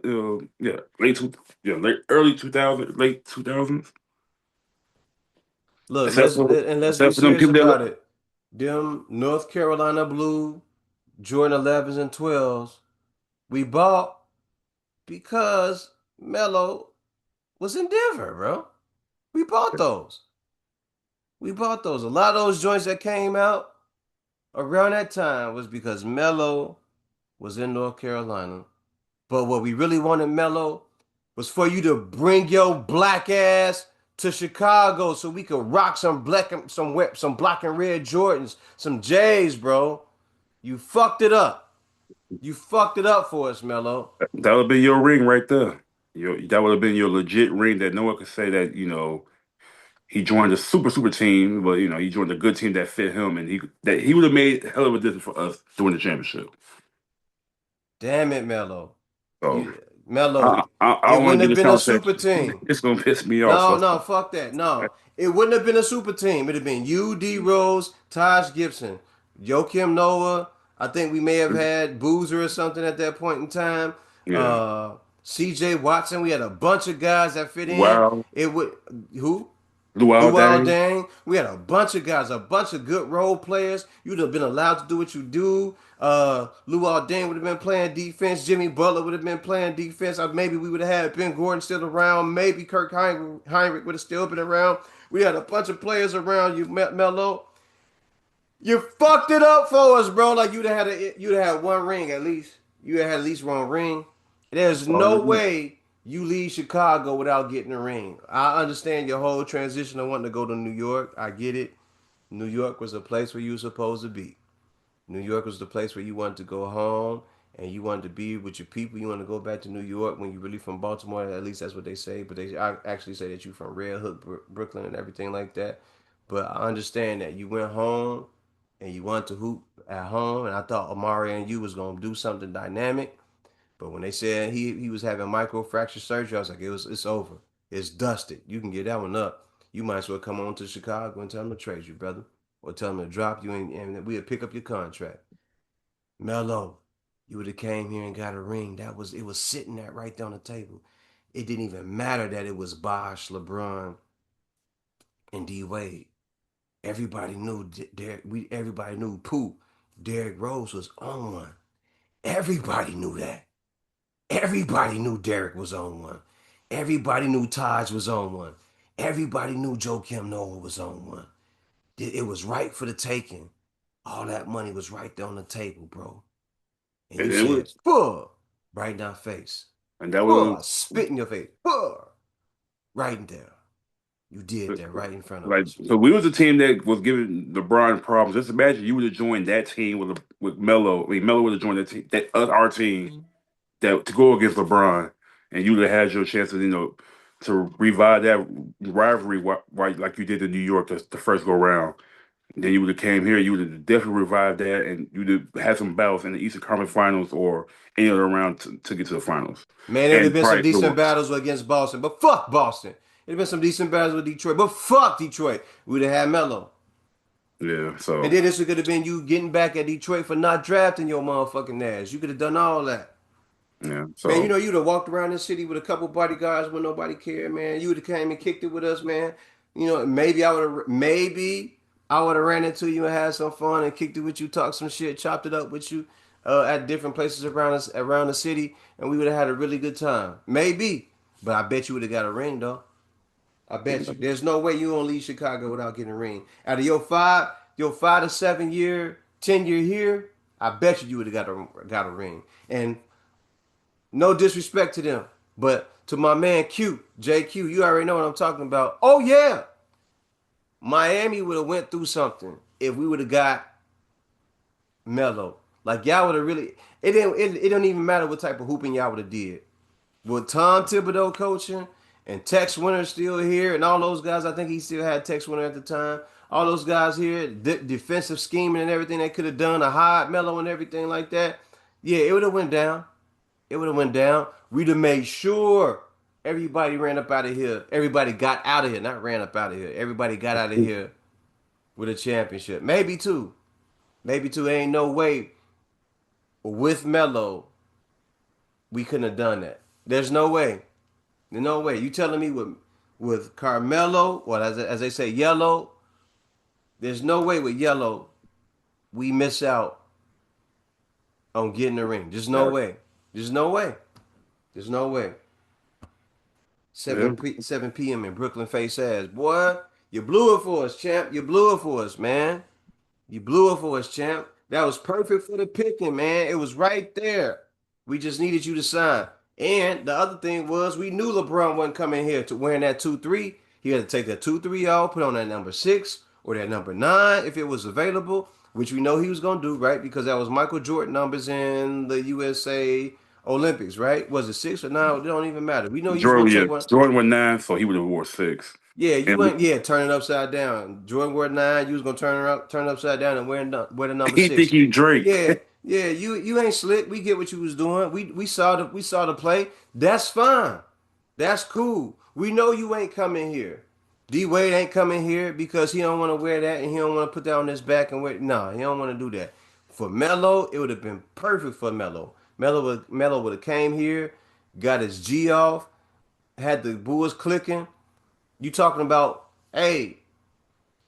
early 2000s, late 2000s. Look, Except for let's be except for them serious people about that it. Them North Carolina Blue Jordan 11s and 12s we bought because Melo was in Denver, bro. We bought those. We bought those. A lot of those joints that came out around that time was because Melo was in North Carolina. But what we really wanted, Melo, was for you to bring your black ass to Chicago so we could rock some black and red Jordans, some J's, bro. You fucked it up. You fucked it up for us, Melo. that would have been your ring right there. That would have been your legit ring that no one could say that he joined a super team, but he joined a good team that fit him, and he would have made a hell of a difference for us to win the championship. Damn it, Melo. So You Melo. I It don't want wouldn't to have get this been a super conversation. team. It's gonna piss me off. No, So no, fuck that. No. It wouldn't have been a super team. It'd have been you, D Rose, Taj Gibson, Joakim Noah. I think we may have had Boozer or something at that point in time. yeah, CJ Watson. We had a bunch of guys that fit in. wow, It would who? Luau Luau Dang, Dang. We had a bunch of guys, a bunch of good role players. You'd have been allowed to do what you do. Luau Dang would have been playing defense. Jimmy Butler would have been playing defense. Maybe we would have had Ben Gordon still around. Maybe Kirk Heinrich would have still been around. We had a bunch of players around you, Melo. You fucked it up for us, bro. Like you'd have had one ring at least. You had at least one ring. There's no way you leave Chicago without getting a ring. I understand your whole transition of wanting to go to New York. I get it. New York was a place where you were supposed to be. New York was the place where you wanted to go home and you wanted to be with your people. You want to go back to New York when you're really from Baltimore. At least that's what they say. But they actually say that you're from Red Hook, Brooklyn, and everything like that. But I understand that you went home and you wanted to hoop at home. And I thought Amari and you was gonna do something dynamic. But when they said he was having microfracture surgery, I was like, it's over. It's dusted. You can get that one up. You might as well come on to Chicago and tell them to trade you, brother, or tell them to drop you, and we'll pick up your contract. Melo, you would have came here and got a ring. It was sitting there right there on the table. It didn't even matter that it was Bosh, LeBron, and D Wade. Everybody knew Derek. Everybody knew Pooh. Derrick Rose was on one. Everybody knew that. Everybody knew Derek was on one. Everybody knew Taj was on one. Everybody knew Joakim Noah was on one. It was right for the taking. All that money was right there on the table, bro. And And you it said, was, "Fuh," right in our face. and that was "Fuh," spit in your face. "Fuh," right in there. You did that right in front of like us. so. We was a team that was giving LeBron problems. Just imagine you would have joined that team with Melo. I mean, Melo would have joined that team, that our team that to go against LeBron, and you would have had your chance to to revive that rivalry, like you did in New York the first go round. Then you would have came here, you would have definitely revived that, and you'd have had some battles in the Eastern Conference Finals or any other round to get to the finals, Man, there'd have and been some probably decent more. battles against Boston, but fuck Boston. There'd have been some decent battles with Detroit, but fuck Detroit. We'd have had Melo. Yeah, And so then this could have been you getting back at Detroit for not drafting your motherfucking ass. You could have done all that. yeah, Man, so you'd have walked around this city with a couple bodyguards when nobody cared, man. You would have came and kicked it with us, man. Maybe I would have ran into you and had some fun and kicked it with you, talked some shit, chopped it up with you at different places around the city, and we would have had a really good time. Maybe, but I bet you would have got a ring though. I bet you. There's no way you gonna leave Chicago without getting a ring. Out of your 5 to 7 year, 10 year here, I bet you would have got a ring. And no disrespect to them, but to my man Q, JQ, you already know what I'm talking about. Oh yeah, Miami would have went through something if we would have got Melo. Like y'all would have really. It don't even matter what type of hooping y'all would have did. With Tom Thibodeau coaching and Tex Winter still here, and all those guys, I think he still had Tex Winter at the time. All those guys here, defensive scheming and everything they could have done, a hide Melo and everything like that. Yeah, it would have went down. It would have went down. We'd have made sure everybody ran up out of here. Everybody got out of here, not ran up out of here. Everybody got out of here with a championship. Maybe two. Maybe two. Ain't no way with Melo we couldn't have done that. There's no way. There's no way. You telling me with Carmelo, or as they say, Yellow, there's no way with Yellow we miss out on getting the ring. There's no yeah, way. There's no way. There's no way. 7 yeah. p 7 p.m. in Brooklyn face ass. Boy, you blew it for us, champ. You blew it for us, man. You blew it for us, champ. That was perfect for the picking, man. It was right there. We just needed you to sign. And the other thing was we knew LeBron wasn't coming here to wearing that 2-3. He had to take that 2-3 off, put on that number 6 or that number 9 if it was available, which we know he was gonna do, right? Because that was Michael Jordan numbers in the USA Olympics, right? Was it 6 or 9? It don't even matter. We know he was gonna Jordan, yeah, take one. Jordan went 9, so he would have wore 6. Yeah, you And went. Yeah, turn it upside down. Jordan wore 9. You was gonna turn it upside down and wear the number he think 6. he Drake. Yeah, yeah. You ain't slick. We get what you was doing. We saw the play. That's fine. That's cool. We know you ain't coming here. D Wade ain't coming here because he don't want to wear that and he don't want to put that on his back and wear. No, he don't want to do that. For Melo, it would have been perfect for Melo. Melo would have came here, got his G off, had the Bulls clicking. You talking about, hey,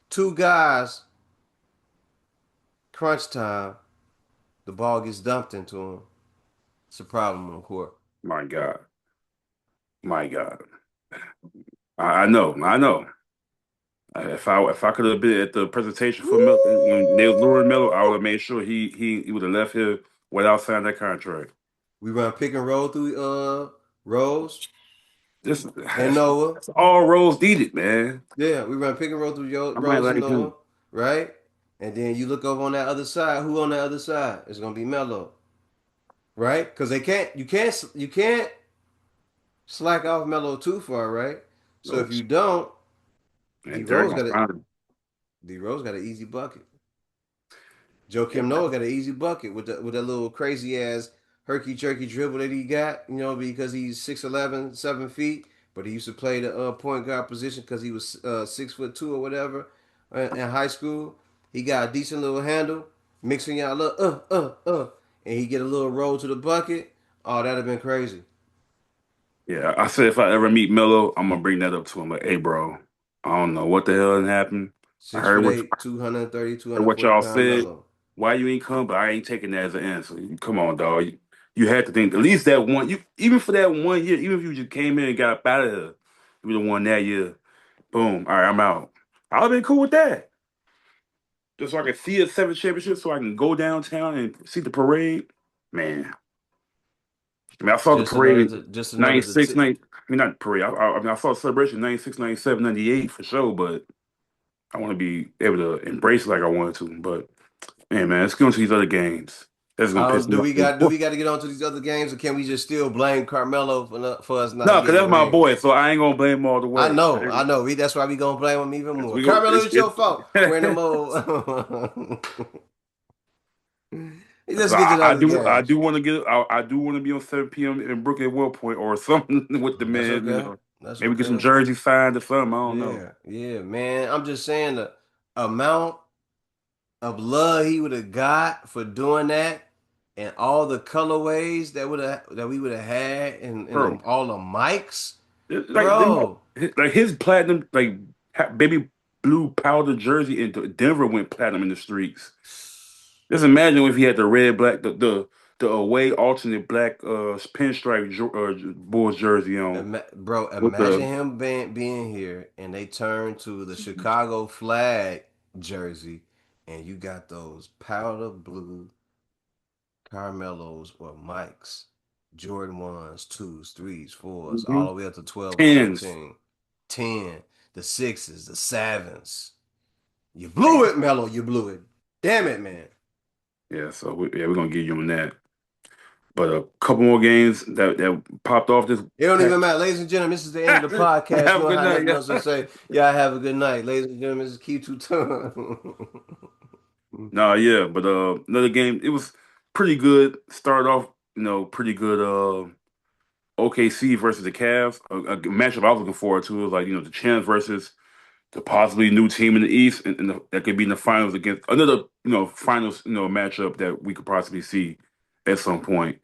two guys, crunch time, the ball gets dumped into him. It's a problem on court. My God, my God. I know, I know. If I could have been at the presentation for Melo when they was luring Melo, I would have made sure he would have left here without signing that contract. We run pick and roll through Rose This and that's, Noah. that's all Rose needed, man. Yeah, we run pick and roll through I might Rose and like him. Noah. right? And then you look over on that other side. Who on the other side? It's gonna be Melo, right? Because you can't slack off Melo too far, right? So So, if you don't, D and Derek Rose gonna got a find him. D Rose got an easy bucket. Joe Yeah, Kim Noah got an easy bucket with that little crazy ass herky jerky dribble that he got, because he's 6'11", 7 feet, but he used to play the point guard position because he was 6'2" or whatever in high school. He got a decent little handle, mixing out a little and he get a little roll to the bucket. Oh, that'd have been crazy. yeah. I said if I ever meet Melo, I'm gonna bring that up to him. Like, hey, bro, I don't know what the hell happened. I Six heard foot what eight, 230, two heard hundred what forty y'all pound said. Melo. Why you ain't come? But I ain't taking that as an answer. Come on, dog. You had to think at least that one. You even for that 1 year, even if you just came in and got up out of here, you would have won that year. Boom. All right, I'm out. I'll been cool with that. Just so I can see a seven championship, so I can go downtown and see the parade. Man, I mean, I saw the Just parade another, in just another. 96, 90, I mean, not the parade. I mean, I saw the celebration 96, 97, 98 for sure, but I want to be able to embrace it like I wanted to. But, man, let's get on to these other games. That's going I to piss don't. me Do off we got? Do more. we got to get on to these other games, or can we just still blame Carmelo for us not No, because getting a that's my ring? boy, so I ain't going to blame him all the I way. know, I know. That's why we gonna blame him even more. We go, Carmelo, it's your fault. We're in the mode. so Let's get to the other I games. do want to I do want to be on 7 p.m. in Brooklyn at one point or something with the That's man, okay. That's maybe get some okay. jerseys signed or something. I don't know. Yeah, yeah, man. I'm just saying the amount of love he would have got for doing that, and all the colorways that we would have had, and Bro, all the mics, like bro. like his platinum like baby blue powder jersey in Denver went platinum in the streets. Just imagine if he had the red black the away alternate black pinstripe Bulls jersey on Bro, with imagine the him being here and they turn to the Chicago flag jersey and you got those powder blue Carmelos or Mikes, Jordan 1s, 2s, 3s, 4s, all Mhm. the way up to 12 or tens. 14, 10, the 6s, the 7s. You blew it, Melo. You blew it. Damn it, man. Yeah, so we're gonna give you on that. But a couple more games that popped off this It don't even past. matter. Ladies and gentlemen, this is the end of the podcast. We Have a don't good have night, nothing else to yeah. say. Y'all have a good night. Ladies and gentlemen, this is Key Two Ton. Nah, yeah, but another game. It was pretty good. Started off, pretty good. OKC versus the Cavs, a matchup I was looking forward to. Was like the champs versus the possibly new team in the East, and that could be in the finals against another finals matchup that we could possibly see at some point.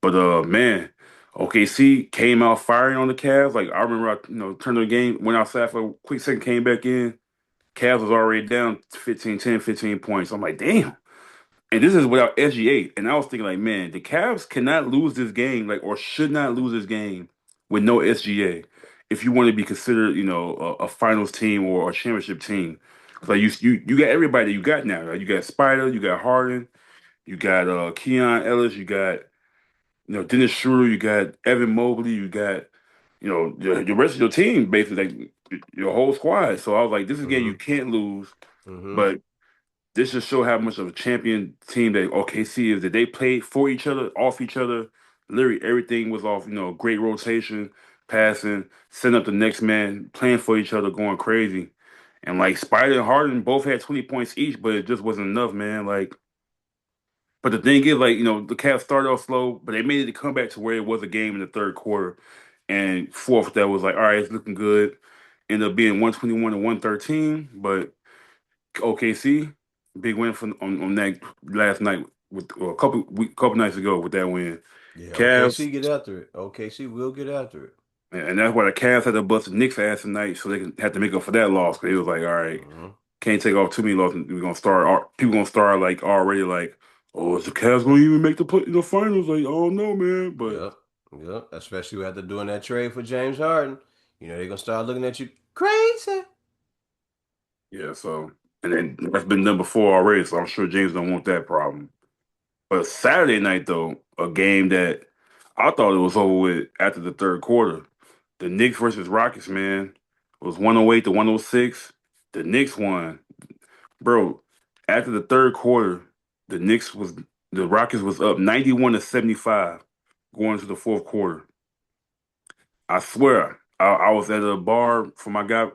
But man, OKC came out firing on the Cavs. Like I remember, I turned the game, went outside for a quick second, came back in. Cavs was already down 15, 10, 15 points. I'm like, damn. And this is without SGA. And I was thinking, like, man, the Cavs cannot lose this game, like, or should not lose this game with no SGA if you want to be considered, a finals team or a championship team. 'Cause, like you got everybody that you got now. Like, you got Spider, you got Harden, you got Keon Ellis, you got Dennis Schroeder, you got Evan Mobley, you got the rest of your team, basically like your whole squad. So I was like, this is a game you Mm-hmm. can't lose. Mm-hmm. But this just show how much of a champion team that OKC is. That they played for each other, off each other. Literally everything was off. Great rotation, passing, setting up the next man, playing for each other, going crazy. And like Spider and Harden both had 20 points each, but it just wasn't enough, man. Like, but the thing is, like, the Cavs started off slow, but they made it to come back to where it was a game in the third quarter. And fourth, that was like, all right, it's looking good. Ended up being 121 to 113, but OKC, big win on that last night with couple nights ago with that win. Yeah, Cavs, OKC get after it. OKC will get after it. and that's why the Cavs had to bust the Knicks ass tonight, so they can have to make up for that loss. Because it was like, all right, Mm-hmm. can't take off too many losses. We're gonna start. People gonna start like already like, oh, is the Cavs gonna even make the finals? Like, oh no, man. But Yep. Yep. Especially after doing that trade for James Harden. They're gonna start looking at you crazy. yeah, so and then that's been done before already, so I'm sure James don't want that problem. But Saturday night, though, a game that I thought it was over with after the third quarter. The Knicks versus Rockets, man. It was 108 to 106. The Knicks won. bro. After the third quarter, the Knicks was the Rockets was up 91-75 going into the fourth quarter. I swear, I was at a bar for my guy,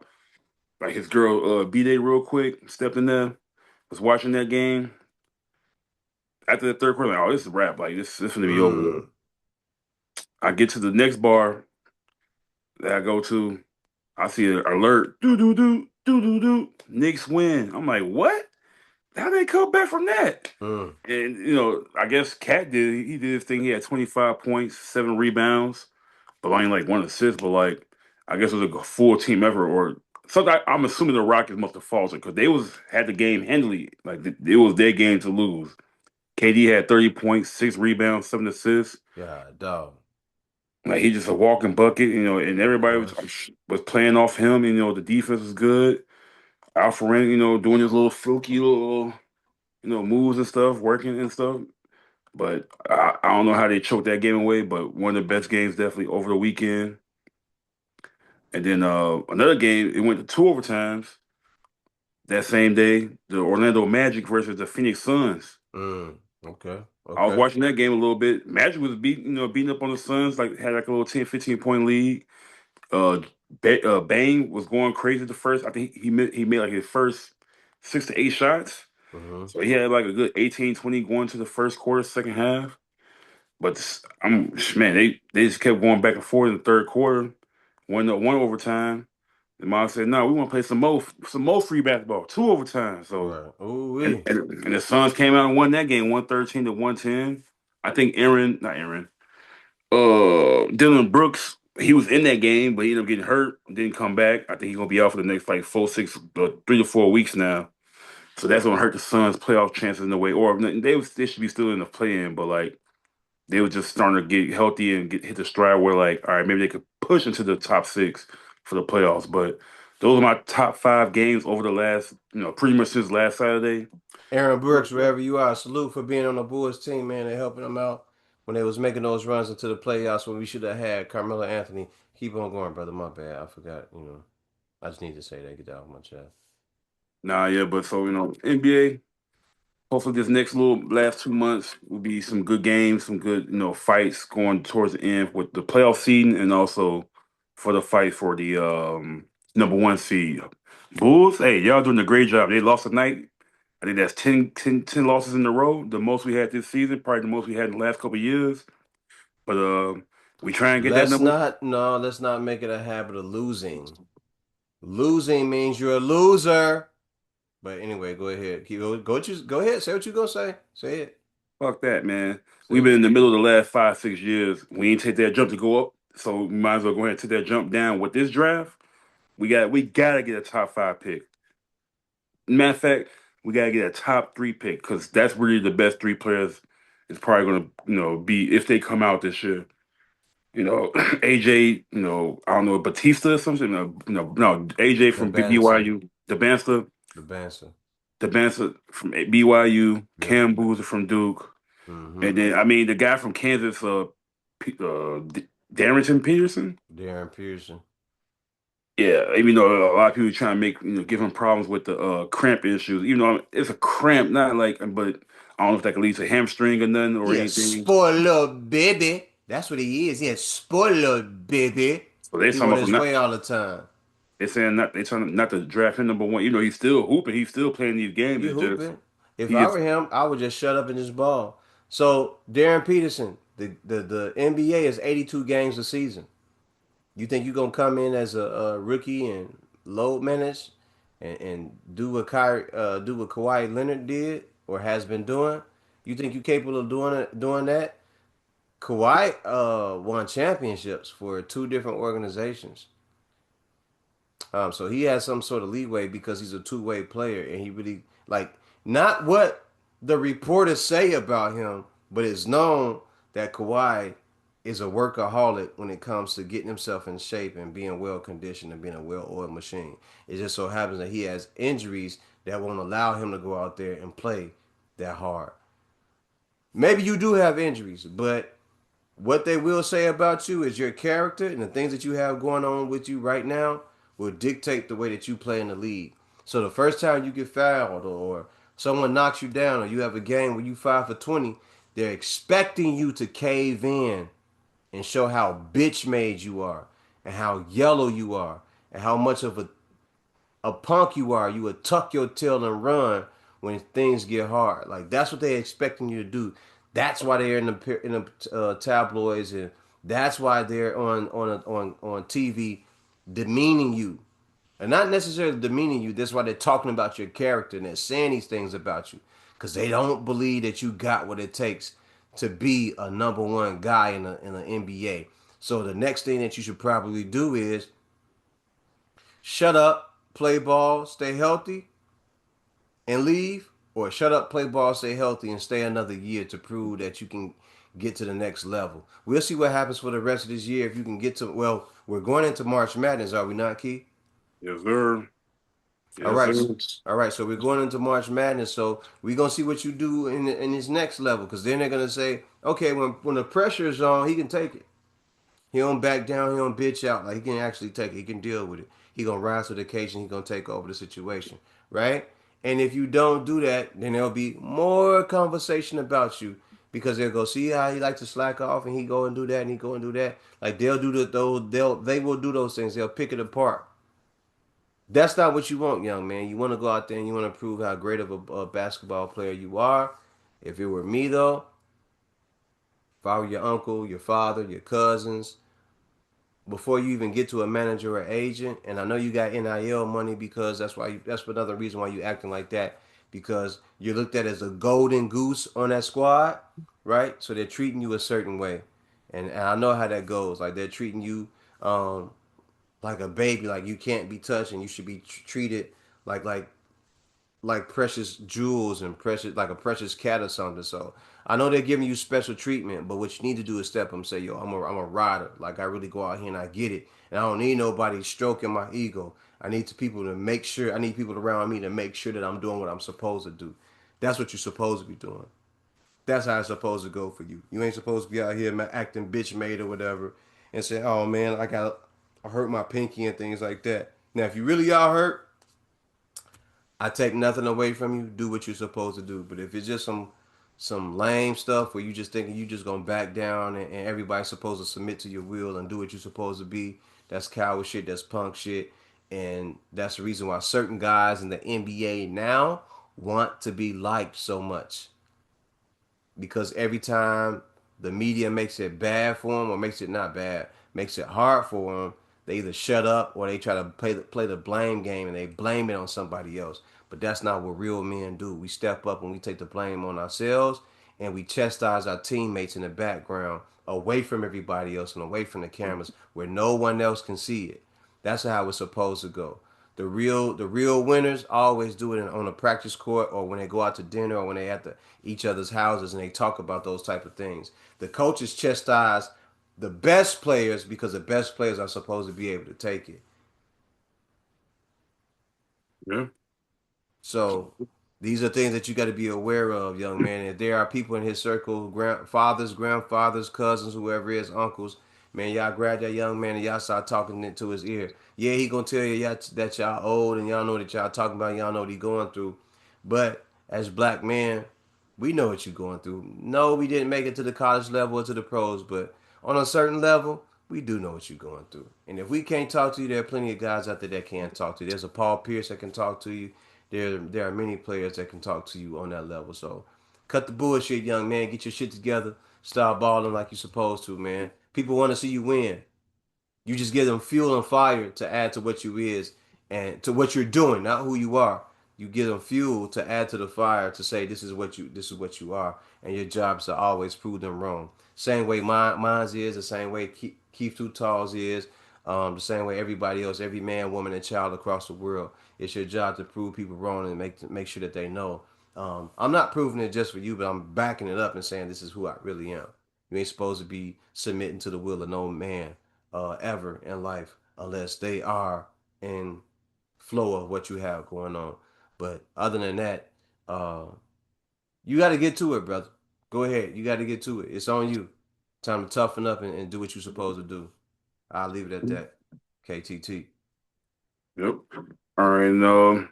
like his girl B-Day real quick, stepped in there, was watching that game. After the third quarter, like, oh, this is a wrap. Like this is gonna be over with. Mm, I get to the next bar that I go to. I see an alert. Do do do do do do. Knicks win. I'm like, what? How they come back from that? mm. And I guess Cat did. He did his thing. He had 25 points, 7 rebounds, but only like 1 assist. But like, I guess it was a full team effort. Or something. I'm assuming the Rockets must have faltered because they was had the game handily. Like it was their game to lose. KD had 30 points, 6 rebounds, 7 assists. God, dog. Like he just a walking bucket, and He everybody was was. was playing off him. The defense was good. Alperen, doing his little fluky little, moves and stuff, working and stuff. But I don't know how they choked that game away. But one of the best games definitely over the weekend. And then another game, it went to two overtimes that same day. The Orlando Magic versus the Phoenix Suns. Mm. Okay. I was Okay. watching that game a little bit. Magic was beating up on the Suns, like had like a little 10, 15 point lead. Uh, Bane was going crazy at the first. I think he made like his first 6 to 8 shots. Mm-hmm. So he had like a good 18, 20 going to the first quarter, second half. But man, they just kept going back and forth in the third quarter. One overtime. And mom said, "No, we want to play some more free basketball, two overtime." So Right. Ooh and, wee. and and the Suns came out and won that game, 113-110. I think not Aaron, Dylan Brooks, he was in that game, but he ended up getting hurt, didn't come back. I think he's gonna be out for the next like 3 to 4 weeks now. So that's gonna hurt the Suns' playoff chances in a way. Or they should be still in the play-in, but like they were just starting to get healthy and hit the stride where like, all right, maybe they could push into the top six for the playoffs. But those are my top five games over the last, pretty much since last Saturday. Aaron Brooks, wherever you are, salute for being on the Bulls team, man, and helping them out when they was making those runs into the playoffs when we should have had Carmelo Anthony. Keep on going, brother. My bad. I forgot, I just need to say that. Get that off my chest. Nah, yeah, but so NBA. Hopefully, this next little last 2 months will be some good games, some good fights going towards the end with the playoff seeding, and also for the fight for the number one seed. Bulls, hey, y'all doing a great job. They lost tonight. I think that's 10 losses in a row, the most we had this season, probably the most we had in the last couple of years. But we try and get that Let's number. not, no, let's not make it a habit of losing. Losing means you're a loser. But anyway, go ahead. Go ahead. Say what you gonna say. Say it. Fuck that, man. Say We've been it. in the middle of the last 5, 6 years. We ain't take that jump to go up, so we might as well go ahead and take that jump down with this draft. We gotta get a top five pick. Matter of fact, we gotta get a top three pick because that's really the best three players is probably gonna be if they come out this year. AJ, I don't know, Batista or something. No, AJ The from Banson. BYU, The Banson. The Banster from BYU, Yep. Cam Boozer from Duke, Mm-hmm. and then I mean the guy from Kansas, Darrington Peterson. Darren Pearson. Yeah, even though a lot of people trying to make give him problems with the cramp issues. Even though it's a cramp, not like, but I don't know if that could lead to hamstring or nothing or He a anything. spoiled little baby. That's what he is. He a spoiled little baby. So they He talking want about from his not. way all the time. They saying not. They trying not to draft him number one. He's still hooping. He's still playing these games. He It's just hooping. If he I just were him, I would just shut up and just ball. So Darren Peterson, the NBA is 82 games a season. You think you're gonna come in as a rookie and load manage and do what Kawhi Leonard did or has been doing? You think you're capable of doing that? Kawhi won championships for two different organizations. So he has some sort of leeway because he's a two-way player and he really like not what the reporters say about him, but it's known that Kawhi is a workaholic when it comes to getting himself in shape and being well conditioned and being a well-oiled machine. It just so happens that he has injuries that won't allow him to go out there and play that hard. Maybe you do have injuries, but what they will say about you is your character and the things that you have going on with you right now will dictate the way that you play in the league. So the first time you get fouled or someone knocks you down or you have a game where you 5 for 20, they're expecting you to cave in and show how bitch made you are and how yellow you are and how much of a punk you are. You would tuck your tail and run when things get hard. Like that's what they're expecting you to do. That's why they're in the tabloids, and that's why they're on TV demeaning you, and not necessarily demeaning you. That's why they're talking about your character and they're saying these things about you because they don't believe that you got what it takes to be a number one guy in the NBA. So the next thing that you should probably do is shut up, play ball, stay healthy, and leave, or shut up, play ball, stay healthy, and stay another year to prove that you can get to the next level. We'll see what happens for the rest of this year if you can get to. Well, we're going into March Madness, are we not, Key? Yes, sir. All Yes, right, sir. all right. So we're going into March Madness. So we're gonna see what you do in this next level, because then they're gonna say, okay, when the pressure is on, he can take it. He don't back down. He don't bitch out. Like he can actually take it. He can deal with it. He gonna rise to the occasion. He gonna take over the situation, right? And if you don't do that, then there'll be more conversation about you because they'll go see how he like to slack off and he go and do that and he go and do that. Like they'll do they will do those things. They'll pick it apart. That's not what you want, young man. You want to go out there and you want to prove how great of a basketball player you are. If it were me though, if I were your uncle, your father, your cousins, before you even get to a manager or agent. And I know you got NIL money because that's another reason why you acting like that, because you're looked at as a golden goose on that squad, right? So they're treating you a certain way, and I know how that goes. Like they're treating you um, like a baby, like you can't be touched, and you should be treated like like like precious jewels and precious like a precious cat or something. So I know they're giving you special treatment, but what you need to do is step up and say, "Yo, I'm a rider. Like I really go out here and I get it, and I don't need nobody stroking my ego. I need people to make sure. I need people around me to make sure that I'm doing what I'm supposed to do. That's what you're supposed to be doing. That's how it's supposed to go for you. You ain't supposed to be out here acting bitch made or whatever, and say, "Oh man, I hurt my pinky and things like that." Now, if you really are hurt, I take nothing away from you. Do what you're supposed to do. But if it's just some lame stuff where you just thinking you just gonna back down and everybody's supposed to submit to your will and do what you're supposed to be, that's coward shit. That's punk shit. And that's the reason why certain guys in the NBA now want to be liked so much, because every time the media makes it bad for them or makes it not bad, makes it hard for them, they either shut up or they try to play the blame game and they blame it on somebody else. But that's not what real men do. We step up and we take the blame on ourselves and we chastise our teammates in the background, away from everybody else and away from the cameras where no one else can see it. That's how it's supposed to go. The real winners always do it on a practice court or when they go out to dinner or when they at each other's houses and they talk about those type of things. The coaches chastise the best players because the best players are supposed to be able to take it. Yeah. So these are things that you got to be aware of, young man. If there are people in his circle, grandfathers, grandfathers, cousins, whoever it is, uncles, man, y'all grab that young man and y'all start talking into his ear. Yeah, he gonna tell you y'all, that y'all old and y'all know that y'all talking about, y'all know what he going through. But as black men, we know what you're going through. No, we didn't make it to the college level or to the pros, but on a certain level, we do know what you're going through. And if we can't talk to you, there are plenty of guys out there that can talk to you. There's a Paul Pierce that can talk to you. There are many players that can talk to you on that level. So cut the bullshit, young man. Get your shit together. Start balling like you're supposed to, man. People want to see you win. You just give them fuel and fire to add to what you is and to what you're doing, not who you are. You give them fuel to add to the fire to say this is what you are, and your job is to always prove them wrong. Same way mine's is, the same way Keith Tall's is, the same way everybody else, every man, woman, and child across the world. It's your job to prove people wrong and make sure that they know. I'm not proving it just for you, but I'm backing it up and saying this is who I really am. You ain't supposed to be submitting to the will of no man ever in life unless they are in flow of what you have going on. But other than that, uh, you got to get to it, brother. Go ahead. You got to get to it. It's on you. Time to toughen up and do what you're supposed to do. I'll leave it at that. KTT. Yep. All right,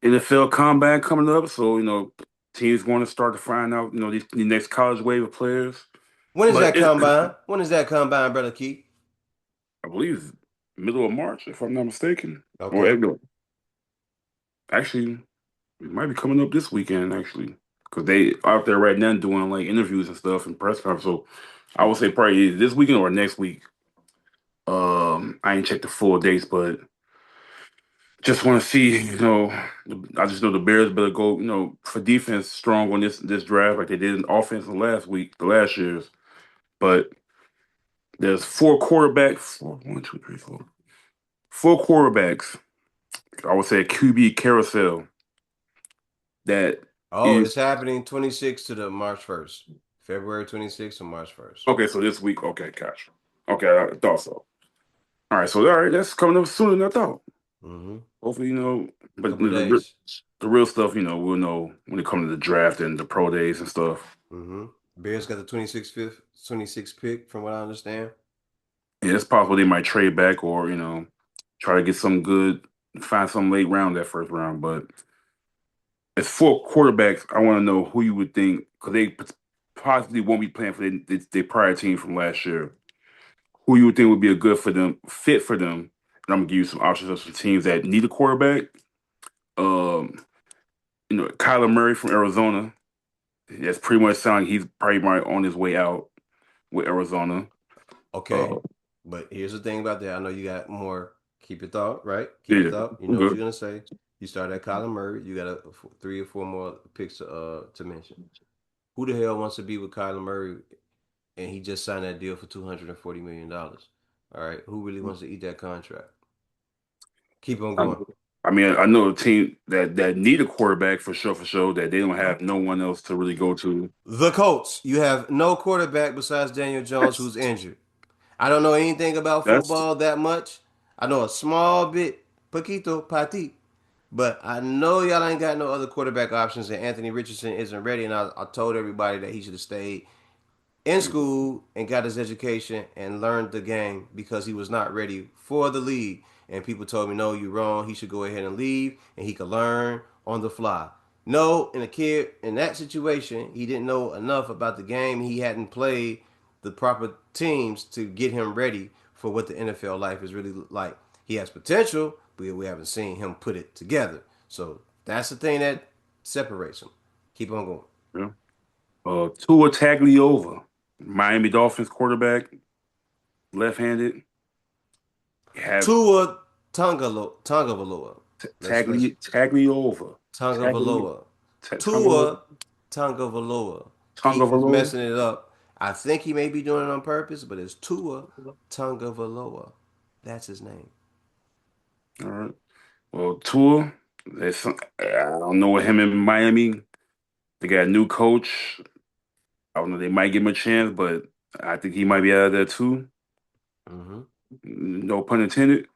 NFL combine coming up, so teams want to start to find out the next college wave of players. When is But that combine? When is that combine, brother Keith? I believe it's middle of March, if I'm not mistaken, or Okay. actually, it might be coming up this weekend actually, because they out there right now doing like interviews and stuff and press conference. So I would say probably either this weekend or next week. I ain't checked the full dates, but just want to see. I just know the Bears better go. For defense strong on this draft like they did in offense the last year's. But there's four quarterbacks. One, two, three, four. Four quarterbacks. I would say a QB carousel that Oh, is it's happening 26th to the March 1st. February 26th to March 1st. okay. So this week, okay, gotcha. Okay, I thought so. All right, so all right, that's coming up sooner than I thought. Mm-hmm. Hopefully, but Couple of days. the real stuff, we'll know when it comes to the draft and the pro days and stuff. Mm-hmm. Bears got the 26th pick, from what I understand. Yeah, it's possible they might trade back or try to get some good, find some late round that first round. But as four quarterbacks, I want to know who you would think because they possibly won't be playing for their prior team from last year. Who you would think would be a good for them fit for them? And I'm gonna give you some options of some teams that need a quarterback. Um, Kyler Murray from Arizona. That's pretty much sounding he's probably right on his way out with Arizona. Okay. Uh, But here's the thing about that. I know you got more. Keep your thought, right? Keep your yeah, thought. You I'm know what good. you're gonna say. You start at Kyler Murray. You got three or four more picks to mention. Who the hell wants to be with Kyler Murray and he just signed that deal for $240 million? All right. Who really wants to eat that contract? Keep on I, going. I mean, I know a team that need a quarterback for sure. That they don't have no one else to really go to. The Colts. You have no quarterback besides Daniel Jones, That's who's injured. I don't know anything about that's football that much. I know a small bit, poquito, pati. But I know y'all ain't got no other quarterback options, and Anthony Richardson isn't ready. And I told everybody that he should have stayed in school and got his education and learned the game because he was not ready for the league. And people told me, no, you're wrong. He should go ahead and leave and he could learn on the fly. No, in a kid in that situation, he didn't know enough about the game. He hadn't played the proper teams to get him ready for what the NFL life is really like. He has potential, but we haven't seen him put it together. So that's the thing that separates him. Keep on going. yeah. Tua Tagliova, Miami Dolphins quarterback, left-handed. You have Tua Tungavaloa. Let's Tagliova, Tagli Tungavaloa. Tagovailoa, Tua Tungavaloa. Keith is Tagovailoa. messing it up. I think he may be doing it on purpose, but it's Tua Tungavaloa. That's his name. All right. Well, Tua, I don't know what him in Miami. They got a new coach. I don't know. They might give him a chance, but I think he might be out of there too. Mm-hmm. No pun intended.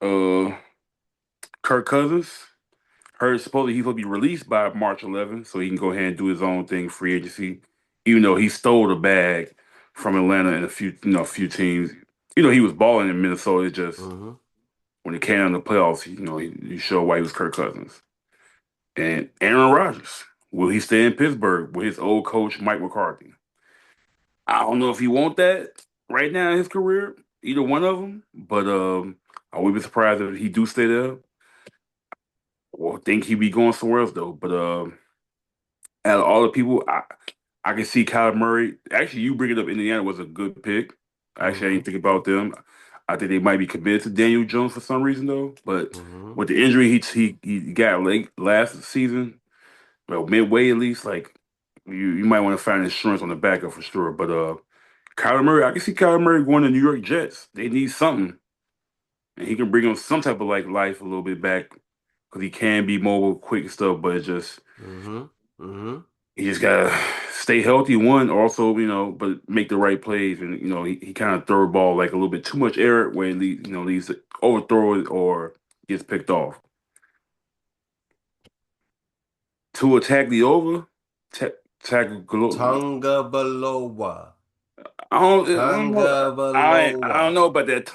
Uh, Kirk Cousins. Heard supposedly he's going to be released by March 11th, so he can go ahead and do his own thing, free agency. Even though he stole the bag from Atlanta and a few teams. He was balling in Minnesota. It's just Mm-hmm. when it came down to the playoffs, he showed why he was Kirk Cousins. And Aaron Rodgers, will he stay in Pittsburgh with his old coach Mike McCarthy? I don't know if he want that right now in his career, either one of them. But I would be surprised if he do stay there. Well, think he'd be going somewhere else though. But out of all the people, I can see Kyler Murray. Actually, you bring it up. Indiana was a good pick. Actually, I Mm-hmm. didn't think about them. I think they might be committed to Daniel Jones for some reason though. But Mm-hmm. with the injury he got late last season, well midway at least, like you might want to find insurance on the backup for sure. But Kyler Murray, I can see Kyler Murray going to New York Jets. They need something, and he can bring them some type of like life a little bit back because he can be mobile, quick and stuff. But it's just Mm-hmm. Mm-hmm. he just gotta stay healthy. One, also, but make the right plays, and he kind of throw the ball like a little bit too much air when leads to overthrow it or gets picked off. To attack the over, tackle. Tungavaloa. I Tonga I don't Valoa. know about that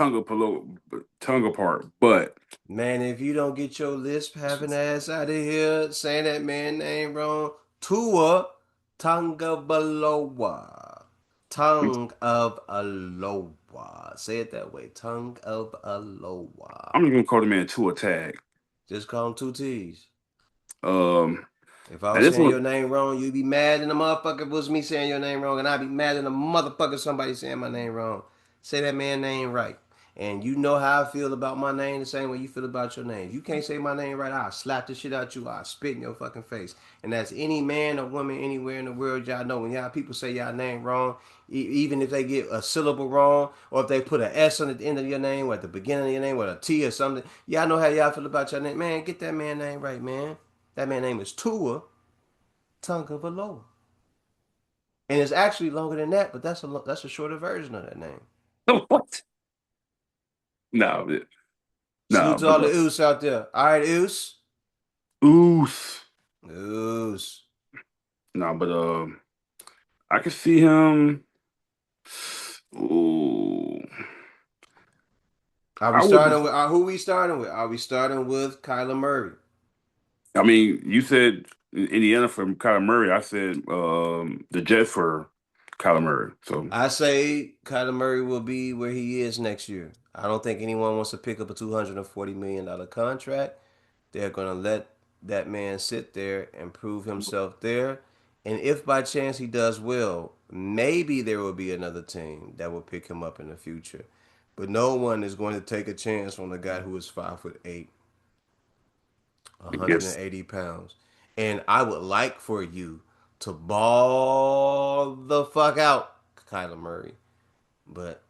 Tonga part, but Man, if you don't get your lisp having ass out of here saying that man name wrong, Tua Tonga Valoa. Tongue of Aloha. Say it that way. Tongue of Aloha. I'm just gonna call the man to attack. Just call him two T's. Um, If I and was this saying one, your name wrong, you'd be mad in the motherfucker if it was me saying your name wrong, and I'd be mad in the motherfucker somebody saying my name wrong. Say that man name right. And you know how I feel about my name the same way you feel about your name. If you can't say my name right, I'll slap the shit out you. I'll spit in your fucking face. And that's any man or woman anywhere in the world, y'all know. When y'all people say y'all name wrong, even if they get a syllable wrong, or if they put an S on the end of your name, or at the beginning of your name, or a T or something, y'all know how y'all feel about your name. Man, get that man name right, man. That man name is Tua Tonga Valoa. And it's actually longer than that, but that's a shorter version of that name. what? No, Salute no, to but all the Oos out there. All right, Oos. Oos. Oos. No, but I can see him. Ooh, Are we I would. starting with who we starting with? Are we starting with Kyler Murray? I mean, you said Indiana for Kyler Murray. I said the Jets for Kyler Murray. So I say Kyler Murray will be where he is next year. I don't think anyone wants to pick up a $240 million contract. They're going to let that man sit there and prove himself there. And if by chance he does well, maybe there will be another team that will pick him up in the future. But no one is going to take a chance on a guy who is 5'8", I guess 180 pounds. And I would like for you to ball the fuck out, Kyler Murray. But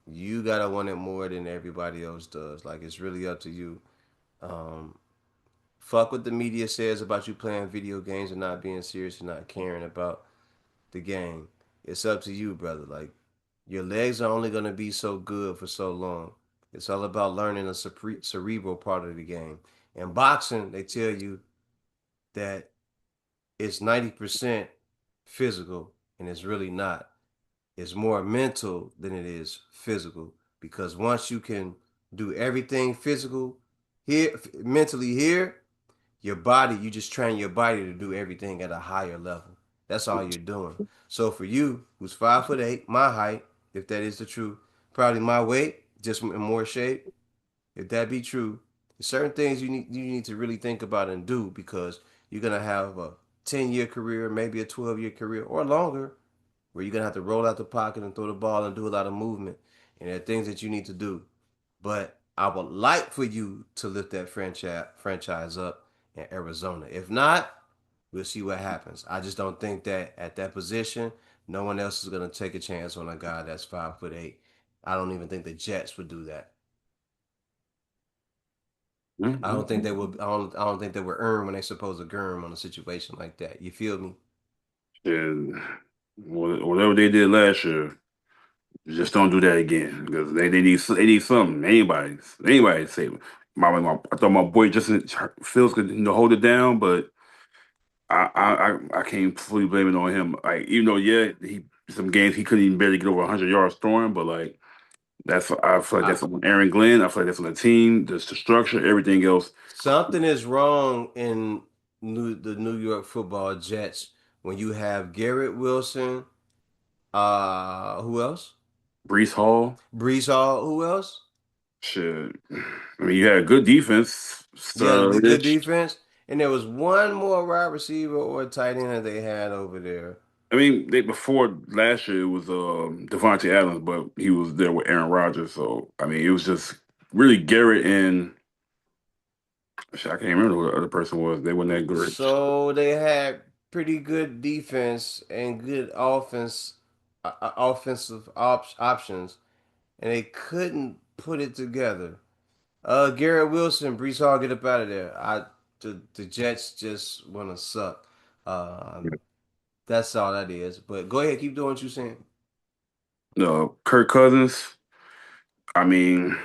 you gotta want it more than everybody else does. Like it's really up to you. Um, Fuck what the media says about you playing video games and not being serious and not caring about the game. It's up to you, brother. Like your legs are only gonna be so good for so long. It's all about learning the cerebral part of the game. In boxing, they tell you that it's 90% physical, and it's really not. It's more mental than it is physical because once you can do everything physical here, mentally here, your body, you just train your body to do everything at a higher level. That's all you're doing. So for you, who's 5'8", my height, if that is the truth, probably my weight, just in more shape, if that be true, there's certain things you need to really think about and do because you're gonna have a 10-year career, maybe a 12-year career, or longer, where you're gonna have to roll out the pocket and throw the ball and do a lot of movement. And there are things that you need to do. But I would like for you to lift that franchise up in Arizona. If not, we'll see what happens. I just don't think that at that position, no one else is gonna take a chance on a guy that's 5'8". I don't even think the Jets would do that. I don't think they would. I don't think they would earn when they're supposed to earn on a situation like that. You feel me? and whatever they did last year, just don't do that again because they need something. Anybody say. I thought my boy Justin Fields could hold it down, but I can't fully blame it on him. Like even though yeah, he some games he couldn't even barely get over 100 yards throwing, but like I feel like I, that's on Aaron Glenn. I feel like that's on the team, the structure, everything else. Something is wrong in the New York Football Jets when you have Garrett Wilson. Who else? Brees Hall, Brees Hall. Who else? shit. I mean, you had a good defense, Yeah, the good Rich. defense. And there was one more wide receiver or tight end that they had over there. I mean, they before last year it was Devontae Adams, but he was there with Aaron Rodgers. So I mean, it was just really Garrett and shit, I can't remember who the other person was. They weren't that good. So they had pretty good defense and good offensive options, and they couldn't put it together. Garrett Wilson, Brees Hall, get up out of there. The Jets just want to suck. Um, that's all that is. But go ahead, keep doing what you're saying. Kirk Cousins. I mean,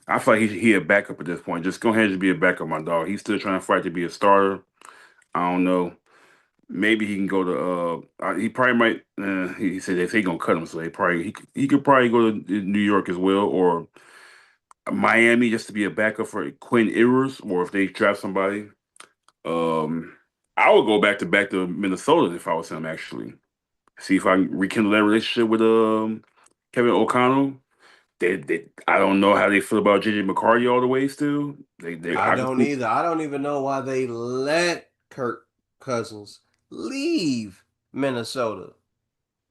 I feel like he a backup at this point. Just go ahead and just be a backup, my dog. He's still trying to fight to be a starter. I don't know. maybe he can go to. He probably might. He said they gonna cut him, so he could probably go to New York as well, or Miami just to be a backup for Quinn Ewers, or if they draft somebody. Um, I would go back to Minnesota if I was him. Actually, see if I can rekindle that relationship with Kevin O'Connell. I don't know how they feel about JJ McCarty all the way. Still, I I could don't see. either. I don't even know why they let Kirk Cousins leave Minnesota.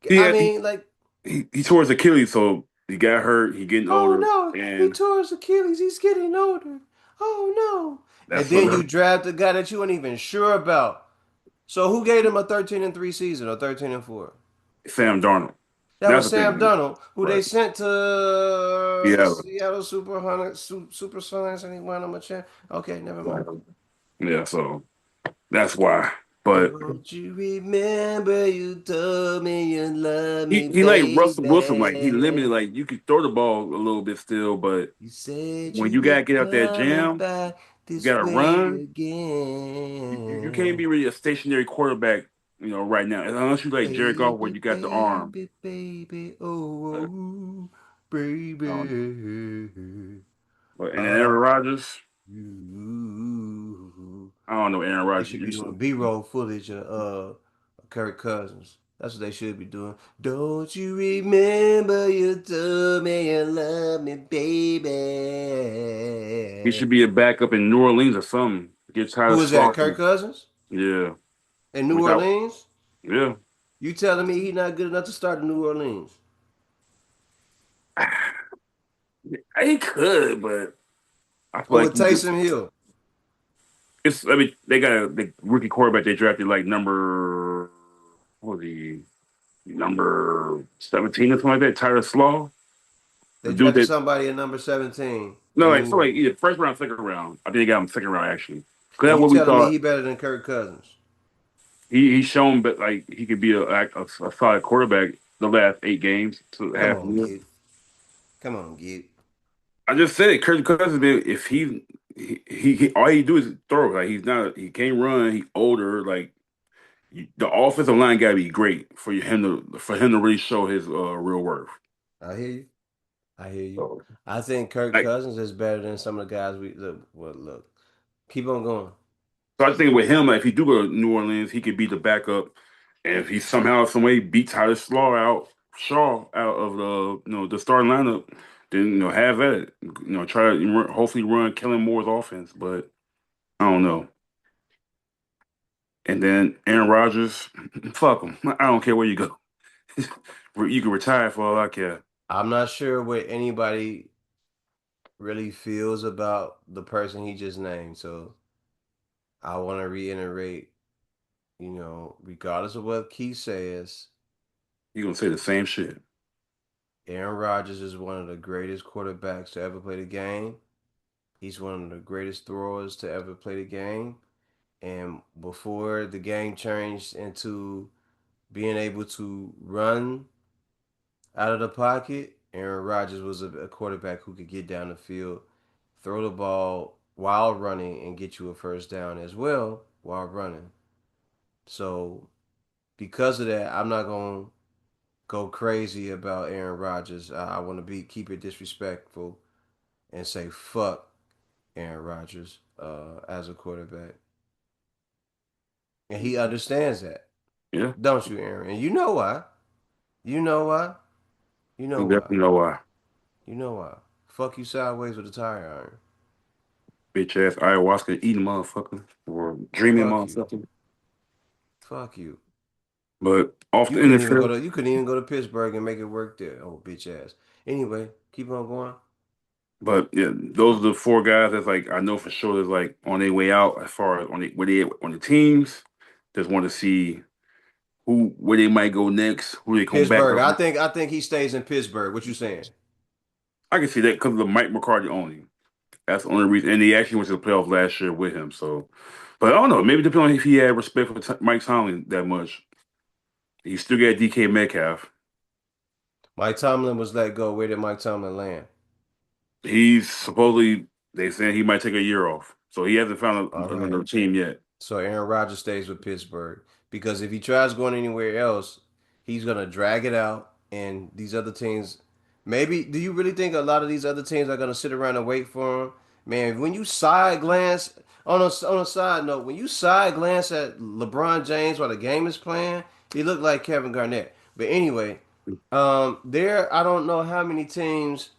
He I had mean, like, he tore his Achilles, so he got hurt. He getting oh older, no, he and tore his Achilles. He's getting older. Oh no. And that's then you what draft a guy that you weren't even sure about. So who gave him a 13-3 season or 13-4? Sam Darnold. That That's was the Sam thing, Darnold, who they right? sent to the Yeah, Seattle Super Sonics, and he won them a champ. Okay, never mind. yeah. So that's why. But Don't you remember you told me you love me, he like Russell Wilson, like he limited, baby? like you could throw the ball a little bit still, but You said when you'd you be gotta get out that coming jam, back you this gotta way run. You can't again. be really a stationary quarterback, right now, unless you like Jared Goff, where Baby, you got the arm. baby, baby, But, oh, um, baby, and then I Aaron Rodgers, you. I don't know Aaron They Rodgers. should be doing B-roll footage of Kirk Cousins. That's what they should be doing. Don't you remember you told me you love me, He baby? should be a backup in New Orleans or something. Get tired Who of is that? Kirk slaughter. Cousins Yeah, in New without Orleans? yeah. You telling me he not good enough to start in New Orleans? He could, but I feel Or like with he just. Taysom Hill? I mean, they got the rookie quarterback they drafted like number what was he number 17 or something like that. Tyler Slaw, the They dude drafted that somebody at number 17, no, and like so like then either first round, second round. I think they got him second round actually. Because and that's you what we telling me thought. he better than Kirk Cousins? He's shown, but like he could be a solid quarterback the last 8 games to Come half a on, year. Git. Come on, Git. I just said it. Kirk Cousins, man, if he all he do is throw. Like he can't run. He older. Like the offensive line got to be great for him to really show his real worth. I hear you. I hear you. So, I think Kirk like, Cousins is better than some of the guys we look. Well, look, keep on going. so I think with him, like, if he do go to New Orleans, he could be the backup, and if he somehow, some way beats Tyler Shaw out of the starting lineup, then have at it. Try to hopefully run Kellen Moore's offense, but I don't know. And then Aaron Rodgers, fuck him. I don't care where you go. You can retire for all I care. I'm not sure what anybody really feels about the person he just named. So I want to reiterate, regardless of what Keith says, You gonna say the same shit. Aaron Rodgers is one of the greatest quarterbacks to ever play the game. He's one of the greatest throwers to ever play the game. And before the game changed into being able to run out of the pocket, Aaron Rodgers was a quarterback who could get down the field, throw the ball while running, and get you a first down as well while running. So because of that, I'm not gonna go crazy about Aaron Rodgers. I want to be keep it disrespectful and say fuck Aaron Rodgers as a quarterback, and he understands that, Yeah, don't you, Aaron? And you know why? You know why? You know you why? definitely know why. You know why? Fuck you sideways with a tire iron. Bitch ass ayahuasca eating motherfucker or dreaming Fuck you. motherfucker. Fuck you. But off You the couldn't even go NFL. to you couldn't even go to Pittsburgh and make it work there. Oh bitch ass. Anyway, keep on going. But yeah, those are the four guys that's like I know for sure that's like on their way out as far as where they on the teams. Just want to see where they might go next, who they come back Pittsburgh. up. I think he stays in Pittsburgh. What you saying? I can see that because of the Mike McCarthy only. That's the only reason. And he actually went to the playoffs last year with him. So, but I don't know. Maybe depending on if he had respect for Mike Tomlin that much. He still got DK Metcalf. Mike Tomlin was let go. Where did Mike Tomlin land? He's supposedly they saying he might take a year off. So he hasn't found All right. another team yet. So Aaron Rodgers stays with Pittsburgh. because if he tries going anywhere else, he's gonna drag it out, and these other teams. Maybe do you really think a lot of these other teams are gonna sit around and wait for him? Man, when you side glance on a side note, when you side glance at LeBron James while the game is playing, he looked like Kevin Garnett. But anyway, there I don't know how many teams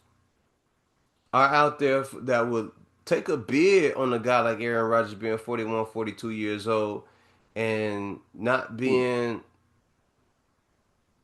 are out there that would take a bid on a guy like Aaron Rodgers being 41, 42 years old and not being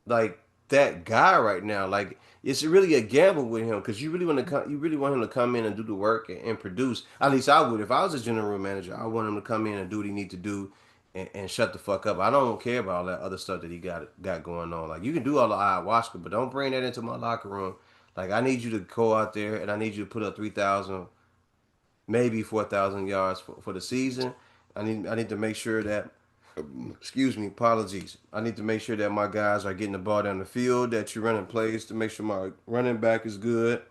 like that guy right now. Like it's really a gamble with him because you really want to you really want him to come in and do the work and produce. At least I would if I was a general manager. I want him to come in and do what he need to do and shut the fuck up. I don't care about all that other stuff that he got going on. Like you can do all the ayahuasca, but don't bring that into my locker room. Like I need you to go out there and I need you to put up 3,000, maybe 4,000 yards for the season. I need to make sure that excuse me, apologies. I need to make sure that my guys are getting the ball down the field, that you're running plays to make sure my running back is good,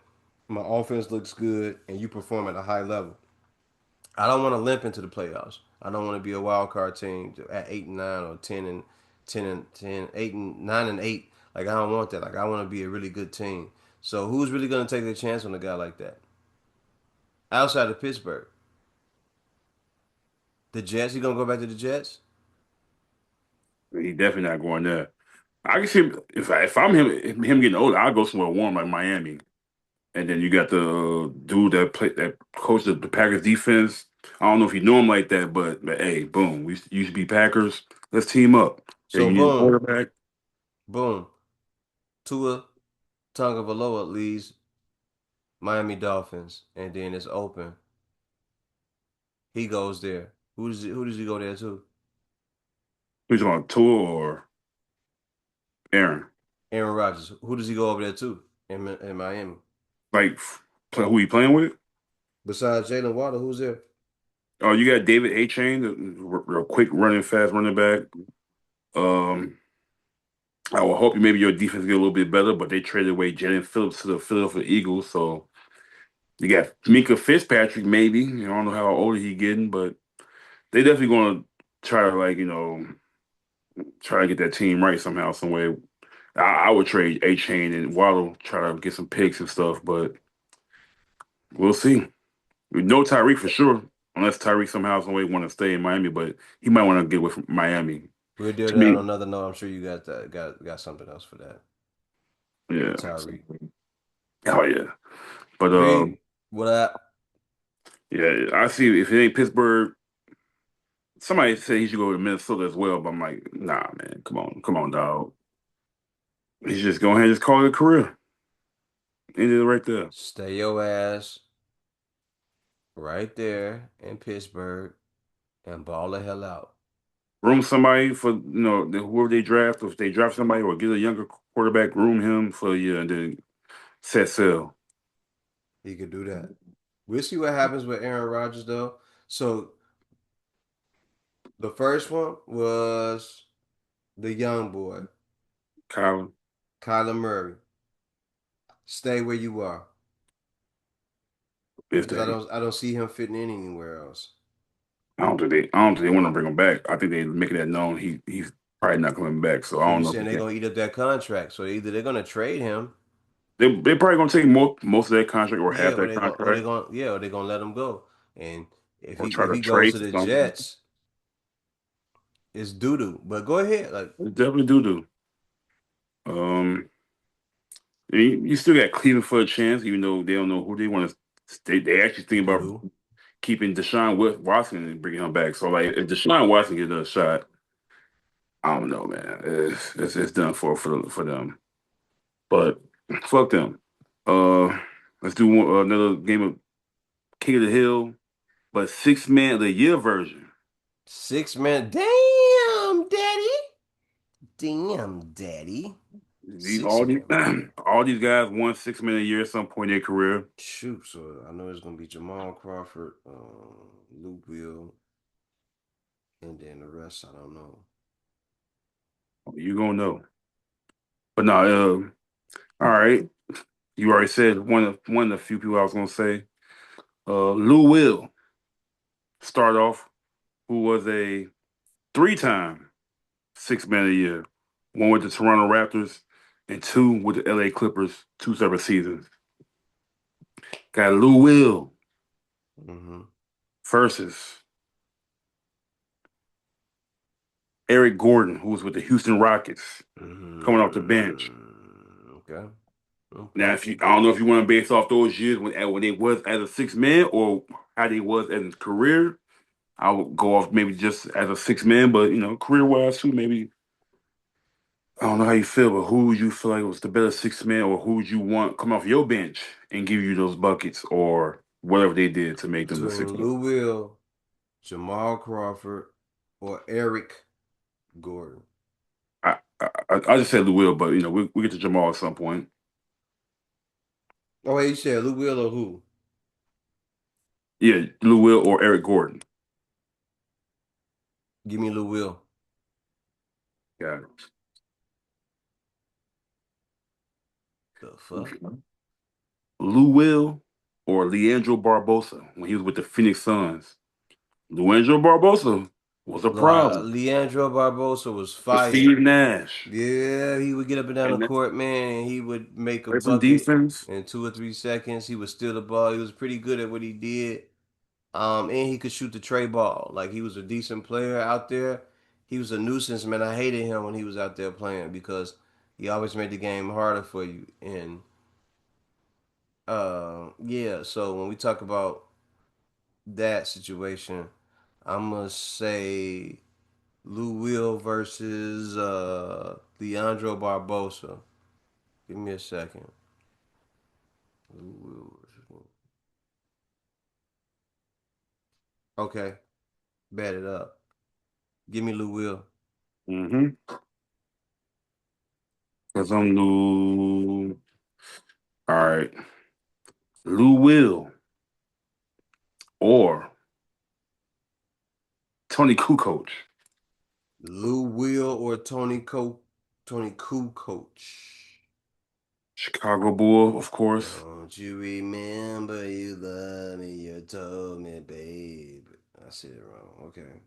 my offense looks good, and you perform at a high level. I don't want to limp into the playoffs. I don't want to be a wild card team at 8 and 9 or 10 and 8 and 9 and 8. Like I don't want that. Like I want to be a really good team. So who's really going to take a chance on a guy like that? Outside of Pittsburgh, the Jets. He gonna go back to the Jets? He definitely not going there. I can see him, if I'm him getting older, I'll go somewhere warm like Miami. And then you got the dude that coached the Packers defense. I don't know if you know him like that, but hey, boom, we used to be Packers. Let's team up. Hey, So you need a boom, quarterback. boom. Tua Tagovailoa leaves Miami Dolphins, and then it's open. He goes there. Who does he go there to? Who's on tour or Aaron? Aaron Rodgers. Who does he go over there to in Miami? Like who he playing with? Besides Jalen Waddle, who's there? Oh, you got David A. Chain, the real quick running, fast running back. Um, I will hope maybe your defense get a little bit better, but they traded away Jalen Phillips to the Philadelphia Eagles, so you got Minka Fitzpatrick. Maybe I don't know how old he getting, but they definitely going to try to try to get that team right somehow, some way. I would trade A Chain and Waddle, try to get some picks and stuff, but we'll see. We know Tyreek for sure, unless Tyreek somehow, some way want to stay in Miami, but he might want to get away from Miami. We'll deal To that on me, another note. I'm sure you got that got something else for that yeah. with Tyreek. Oh yeah. But Reed, what up? yeah, I see if it ain't Pittsburgh, somebody said he should go to Minnesota as well, but I'm like, nah, man, come on, dog. He's just go ahead and just call it a career. Ended it right there. Stay your ass right there in Pittsburgh and ball the hell out. Room somebody for whoever they draft, or if they draft somebody or get a younger quarterback, room him for a year and then set sail. He could do that. We'll see what happens with Aaron Rodgers though. So the first one was the young boy, Kyle, Kyler Murray. Stay where you are if because I they, don't I don't see him fitting in anywhere else. I don't think they want to bring him back. I think they making that known he's probably not coming back. So I So don't you know if saying he they're can. gonna eat up that contract? So either they're gonna trade him, They probably gonna take most of that contract or yeah, half that contract or they're gonna let him go. And if or he try if to he goes trade to the something. Jets, it's doo doo. But go ahead, like They definitely do. Um, you still got Cleveland for a chance, even though they don't know who they want to. They actually think about who? keeping Watson and bringing him back. So like, if Deshaun Watson gets a shot, I don't know, man. It's done for them. But fuck them. Uh, let's do another game of King of the Hill, but 6 man of the year version. 6 man. Damn, daddy. Damn, daddy. These Six all these man. all these guys won 6 man a year at some point in their career. Shoot, so I know it's gonna be Jamal Crawford, Luke Will, and then the rest I don't know. You gonna know. But no, all right. You already said one of the few people I was gonna say. Lou Will start off, who was a 3 time. six man of the year. One with the Toronto Raptors and two with the LA Clippers, two separate seasons. Got Lou Will Mm-hmm. versus Eric Gordon, who was with the Houston Rockets, coming off the bench. Mm-hmm. Okay. Now, Okay. if you, I don't know if you want to base off those years when they was as a six man or how they was as a career. I would go off maybe just as a six man, but career wise too, maybe I don't know how you feel, but who would you feel like was the better six man, or who would you want come off your bench and give you those buckets or whatever they did to make them the six Between man? Lou Will, Jamal Crawford, or Eric Gordon. I just said Lou Will, but we get to Jamal at some point. Oh, wait, you said Lou Will or who? Yeah, Lou Will or Eric Gordon. Give me Lou Will. Got it. The fuck? Lou Will or Leandro Barbosa when he was with the Phoenix Suns. Leandro Barbosa was a problem Leandro Barbosa was with fire. Steve Nash. Yeah, he would get up and down the And that's court, man, and he would make a play some bucket defense. in 2 or 3 seconds. He would steal the ball. He was pretty good at what he did. And he could shoot the tray ball. Like he was a decent player out there. He was a nuisance, man. I hated him when he was out there playing because he always made the game harder for you. And yeah, so when we talk about that situation, I'm gonna say Lou Will versus Leandro Barbosa. Give me a second. Lou Will versus... Okay, bet it up. Give me Lou Will. Mm-hmm. Because I'm Lou. All right. Lou Will or Tony Kukoc. Lou Will or Tony Kukoc. Chicago Bull, of course. Don't you remember you love me? You told me, babe. I said it wrong. Okay.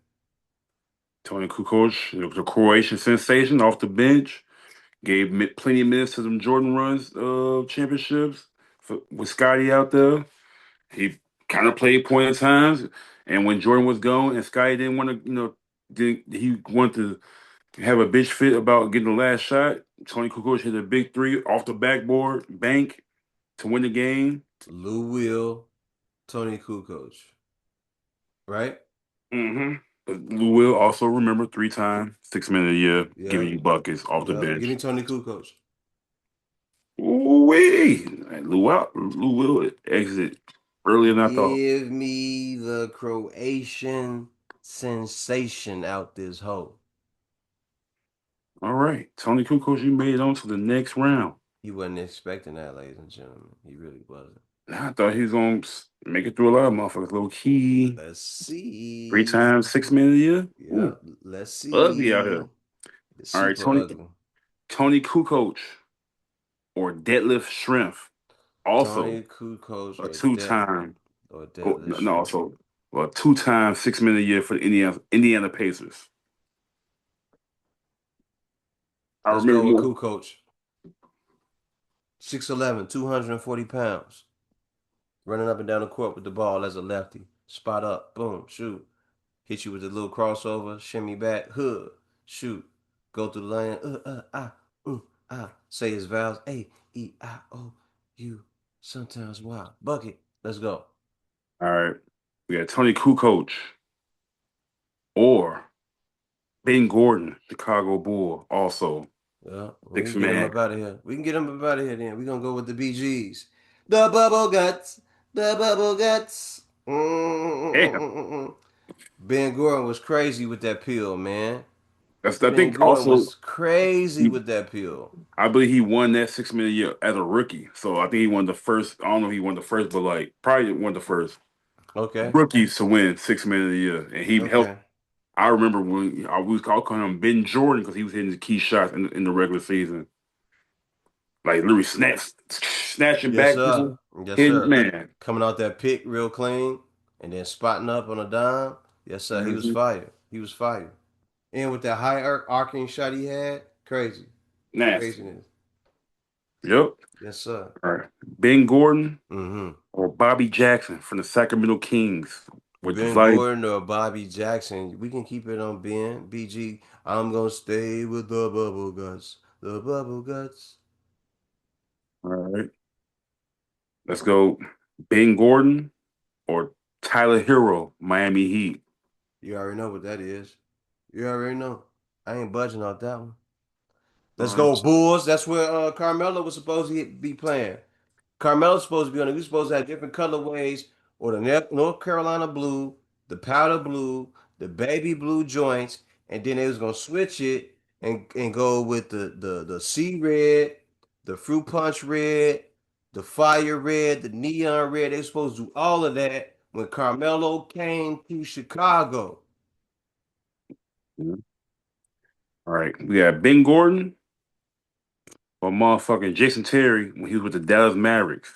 Tony Kukoc, the Croatian sensation off the bench. Gave plenty of minutes to them Jordan runs championships with Scotty out there. He kind of played point at times. And when Jordan was gone and Scotty didn't want to, he wanted to have a bitch fit about getting the last shot. Tony Kukoc hit a big three off the backboard, bank to win the game. Lou Will, Tony Kukoc. Right? Mm-hmm. Lou will also remember 3 time, 6 minute a year, giving Yep. you buckets off the Yep. Give me bench. Tony Kukoc. Ooh-wee. Lou will exit earlier than I thought. Give me the Croatian sensation out this hole. All right. Tony Kukoc, you made it on to the next round. He wasn't expecting that, ladies and gentlemen. He really wasn't. I thought he was going to make it through a lot of motherfuckers. Low key. Let's 3 times, see. 6 minute a year. Ooh, Yep. Let's ugly out here. see. It's All right. super ugly. Tony Kukoc or deadlift strength. Also Tony Kukoc a or two time. Deadlift No, Shrimp. also a 2 time, 6 minute a year for the Indiana Pacers. I Let's remember go with more. Kukoc. 6'11", 240 pounds. Running up and down the court with the ball as a lefty. Spot up. Boom. Shoot. Hit you with a little crossover. Shimmy back. Hood. Shoot. Go through the lane. Say his vowels. A, E, I, O, U. Sometimes Y. Bucket. Let's go. All right. We got Tony Kukoc or Ben Gordon, Chicago Bull, also Yeah, we six can get him man. up out of here. We can get him up out of here then. We're going to go with the BGs. The Bubble Guts. The Bubble Guts. Damn. Ben Gordon was crazy with that pill, man. I Ben think Gordon also was crazy he, with that pill. I believe he won that 6 minute year as a rookie. So I think he won the first. I don't know if he won the first, but like probably one of the first Okay. rookies to win 6 minute a year. And he helped. Okay. I remember when I was calling him Ben Jordan because he was hitting the key shots in the regular season. Like literally snatching Yes, back, sir. Yes, hitting sir. man. Coming out that pick real clean and then spotting up on a dime. Yes, sir. He was Mhm. fire. He was fire. And with that high arcing shot he had, crazy. Nasty. Craziness. Yep. Yes, sir. All right. Ben Gordon Mm-hmm. or Bobby Jackson from the Sacramento Kings with the Ben vibe. Gordon or Bobby Jackson. We can keep it on Ben. BG. I'm gonna stay with the bubble guts. The bubble guts. All right. Let's go. Ben Gordon or Tyler Hero, Miami Heat. You already know what that is. You already know. I ain't budging off that one. All Let's right. go Bulls. That's where Carmelo was supposed to be playing. Carmelo's supposed to be on it. We're supposed to have different colorways or the North Carolina blue, the powder blue, the baby blue joints, and then they was gonna switch it and go with the sea red, the fruit punch red, the fire red, the neon red. They were supposed to do all of that when Carmelo came to Chicago. Mhm. All right. We got Ben Gordon or motherfucking Jason Terry when he was with the Dallas Mavericks,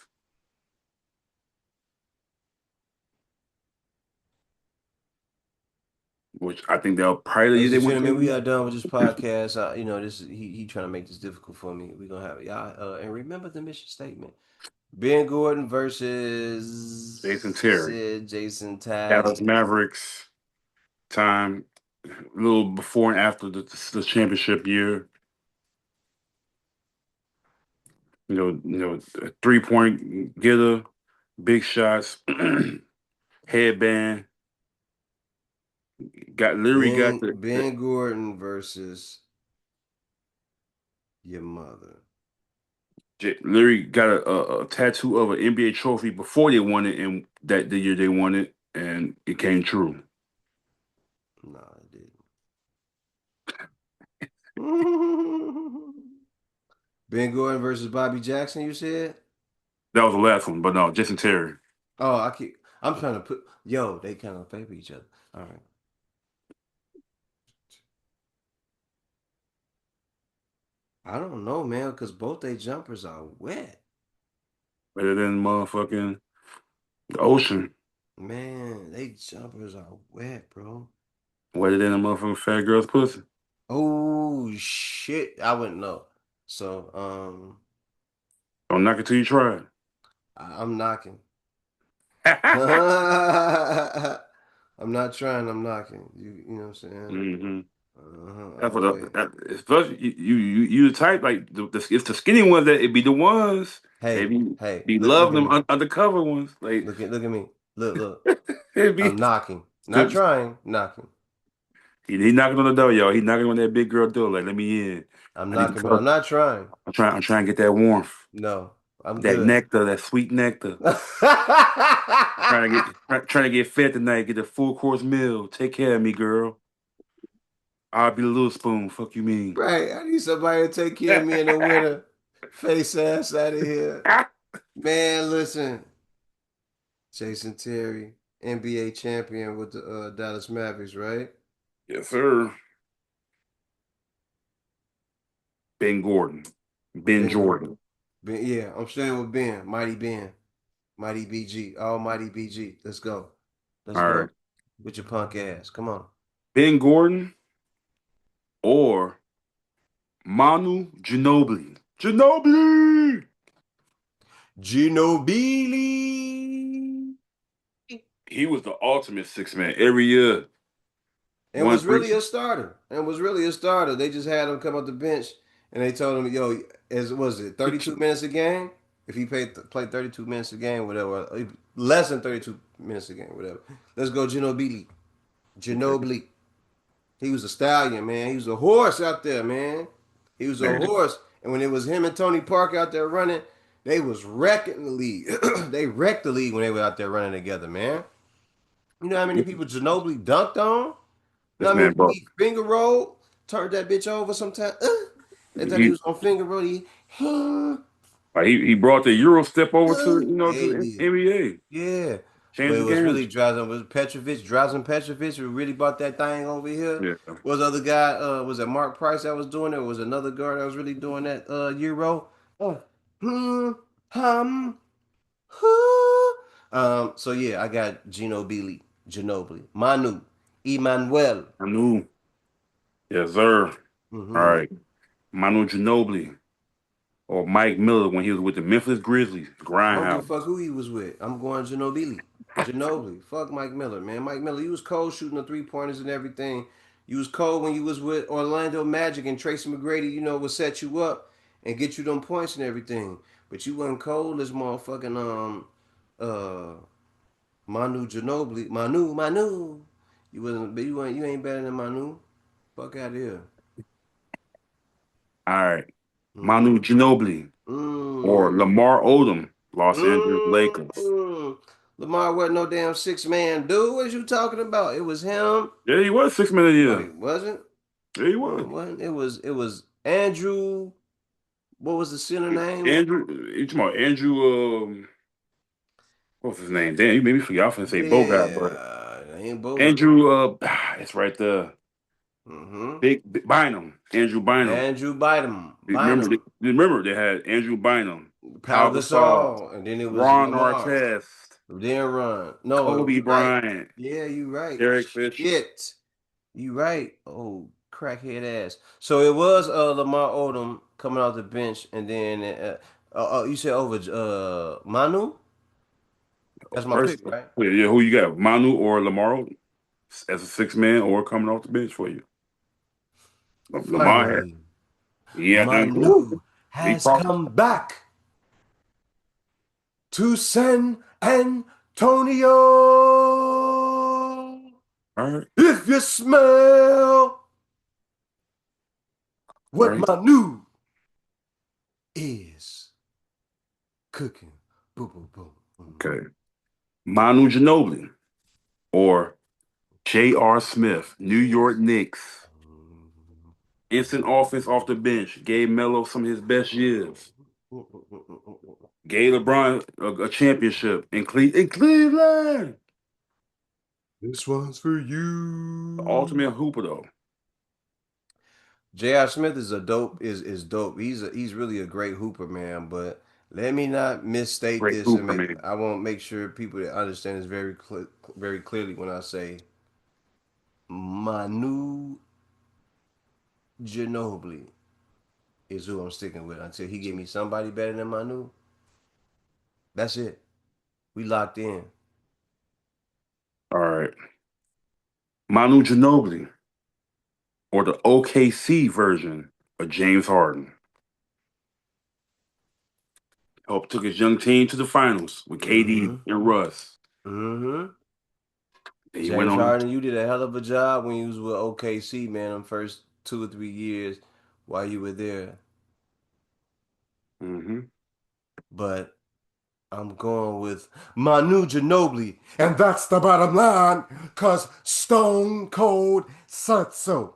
which I think they'll probably Ladies they and went gentlemen, we to. are done with this podcast. This is he trying to make this difficult for me. We're gonna have y'all and remember the mission statement. Ben Gordon Jason versus Terry, said Jason Dallas Tatum. Mavericks time, a little before and after the championship year. A 3-point getter, big shots, headband. Got the Ben Gordon versus your mother. literally got a tattoo of an NBA trophy before they won it, and that the year they won it, and it came true. No, I didn't. Ben Gordon versus Bobby Jackson, you said? That was the last one, but no, Jason Terry. Oh, I'm trying to put they kind of favor each other. All right. I don't know, man, because both their jumpers are wet. Better than motherfucking the ocean. Man, they jumpers are wet, bro. Wetter than a motherfucking fat girl's pussy. Oh shit, I wouldn't know. So, Don't knock it till you try it. I'm knocking. I'm not trying. I'm knocking. You know what I'm saying? hmm I'll That's what wait. especially you the type like it's the skinny ones that it be the ones they Hey, be look loving at them me. undercover ones like Look at me. Look. it be I'm knocking. Not so, trying. Knocking. he knocking on the door, y'all. He knocking on that big girl door like let me in. I'm I need to knocking, but I'm fuck. not trying. I'm trying to get that warmth, No, I'm that good. nectar, that sweet nectar. Trying to get fed tonight. Get a full course meal. Take care of me, girl. I'll be the little spoon. Fuck you mean? Right. I need somebody to take care of me in the winter. Face ass out of here. Man, listen. Jason Terry, NBA champion with the Dallas Mavericks, right? Yes, sir. Ben Gordon, Ben Ben, Jordan. yeah, I'm staying with Ben. Mighty Ben. Mighty BG. Almighty BG. Let's go. Let's All right. go. With your punk ass. Come on. Ben Gordon or Manu Ginobili. Ginobili. Ginobili. He was the ultimate six man every year. And One was three. really a starter. And was really a starter. They just had him come off the bench and they told him, yo, as was it 32 minutes a game? If he played 32 minutes a game, whatever, less than 32 minutes a game, whatever. Let's go Ginobili. Okay, Ginobili. He was a stallion, man. He was a horse out there, man. He was a man. horse. And when it was him and Tony Park out there running, they was wrecking the league. They wrecked the league when they were out there running together, man. You know how many people Ginobili dunked on? You know This how many man, people bro. he finger rolled? Turned that bitch over sometime. They thought he He was on finger roll. he brought the Euro step over to Yeah, to he the did. NBA. Yeah. But Changed it the was game. really Drazen Petrovic who really bought that thing over here. Yeah, Was the other guy, was it Mark Price that was doing it? Or was another guard that was really doing that Euro? Oh. Hmm. Hum. Huh. So yeah, I got Ginobili. Manu. Emmanuel. I knew. Yes, sir. All Mm-hmm. right. Manu Ginobili or Mike Miller when he was with the Memphis Grizzlies. I don't give a Grindhouse. fuck who he was with. I'm going Ginobili. Ginobili. Fuck Mike Miller, man. Mike Miller, you was cold shooting the 3 pointers and everything. You was cold when you was with Orlando Magic and Tracy McGrady, would set you up and get you them points and everything. But you wasn't cold as motherfucking uh Manu Ginobili. Manu. You ain't better than Manu. Fuck out of here. All right. Mm-hmm. Manu Ginobili or Mm. Lamar Odom, Los Angeles Lakers. Mm. Lamar wasn't no damn 6 man dude. What you talking about? It was him. Yeah, he was 6 minutes a No, year. he wasn't. Yeah, he No, was. it wasn't. It was Andrew. What was the center name? Andrew, you talking about Andrew, what's his name? Damn, you made me forget. I was finna say Bogart, but Yeah, ain't Bogart. Andrew, it's right there. Mm-hmm. Big Bynum, Andrew Bynum. Andrew Bynum. Remember, Bynum. remember they had Andrew Bynum, Pau Pau Gasol, Gasol, and then it was Ron Lamar. Artest, Then run. No, Kobe you right. Bryant, Yeah, you right. Derek Fisher. Shit. You right. Oh, crackhead ass. So it was Lamar Odom coming off the bench, and then you said over Manu. That's my First, pick, right? yeah, yeah, who you got? Manu or Lamar as a 6 man or coming off the bench for you? Lamar had, Finally, yeah, Manu he has crossed. come back to San Antonio. All right, If you smell all what right, Manu is cooking, boom, boom, boom. okay. Manu Ginobili or J.R. Smith, New York Knicks. Instant offense off the bench. Gave Melo some of his best years. Gave LeBron a championship in Cleveland. This one's for The you. ultimate hooper, though. J.R. Smith is a dope is dope. He's really a great hooper, man. But let me not misstate Great this and hooper, make man. I want to make sure people that understand this very clearly when I say Manu Ginobili is who I'm sticking with until he give me somebody better than Manu. That's it. We locked in. All right. Manu Ginobili or the OKC version of James Harden. Helped took his young team to the finals with KD Mm-hmm. and Russ. Mm-hmm. And he went James on. Harden, you did a hell of a job when you was with OKC, man. Them first 2 or 3 years while you were there. Mm-hmm. But I'm going with Manu Ginobili. And that's the bottom line, because Stone Cold said so.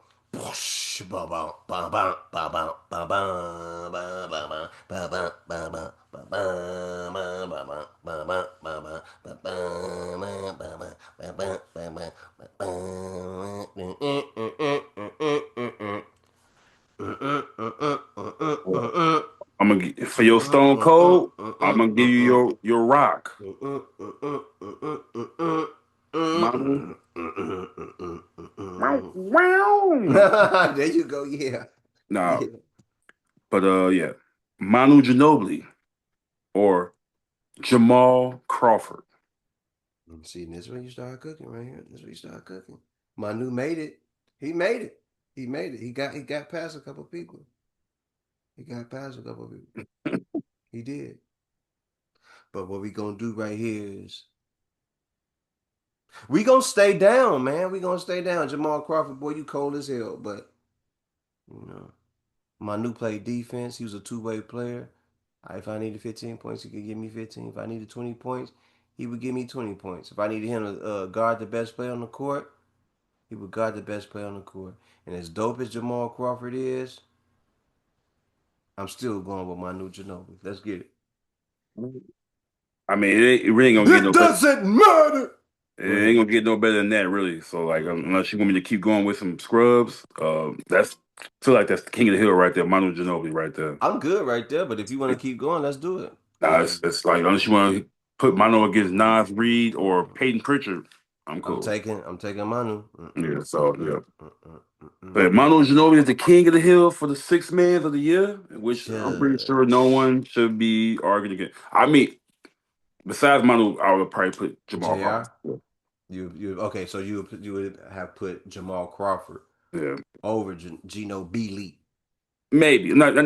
I'm gonna for your Stone Cold. I'm gonna give you your rock. Manu. Wow, wow. There you go. Yeah. Now, Yeah. but yeah, Manu Ginobili or Jamal Crawford. See, this is when you start cooking right here. This is when you start cooking. Manu made it. He made it. He made it. He got past a couple people. He got past a couple people. He did. But what we gonna do right here is we gonna stay down, man. We gonna stay down. Jamal Crawford, boy, you cold as hell. But you know, Manu played defense. He was a two-way player. If I needed 15 points, he could give me 15. If I needed 20 points, he would give me 20 points. If I needed him to guard the best player on the court, he would guard the best player on the court. And as dope as Jamal Crawford is, I'm still going with Manu Ginobili. Let's get it. I mean, it really ain't gonna get It no better. doesn't matter. It Go ain't ahead. gonna get no better than that, really. So, like, unless you want me to keep going with some scrubs, that's feel like that's the king of the hill right there, Manu Ginobili right there. I'm good right there, but if you want to keep going, let's do it. Nah, it's like unless you want to put Manu against Nas Reed or Peyton Pritchard, I'm cool. I'm taking Manu. Yeah, so yeah. But Manu Ginobili is the king of the hill for the six man of the year, which I'm pretty sure no Judge. one should be arguing against. I mean, besides Manu, I would probably put Jamal Crawford. Jr. You okay? So you would have put Jamal Crawford Yeah, over Gino Beeley. maybe not.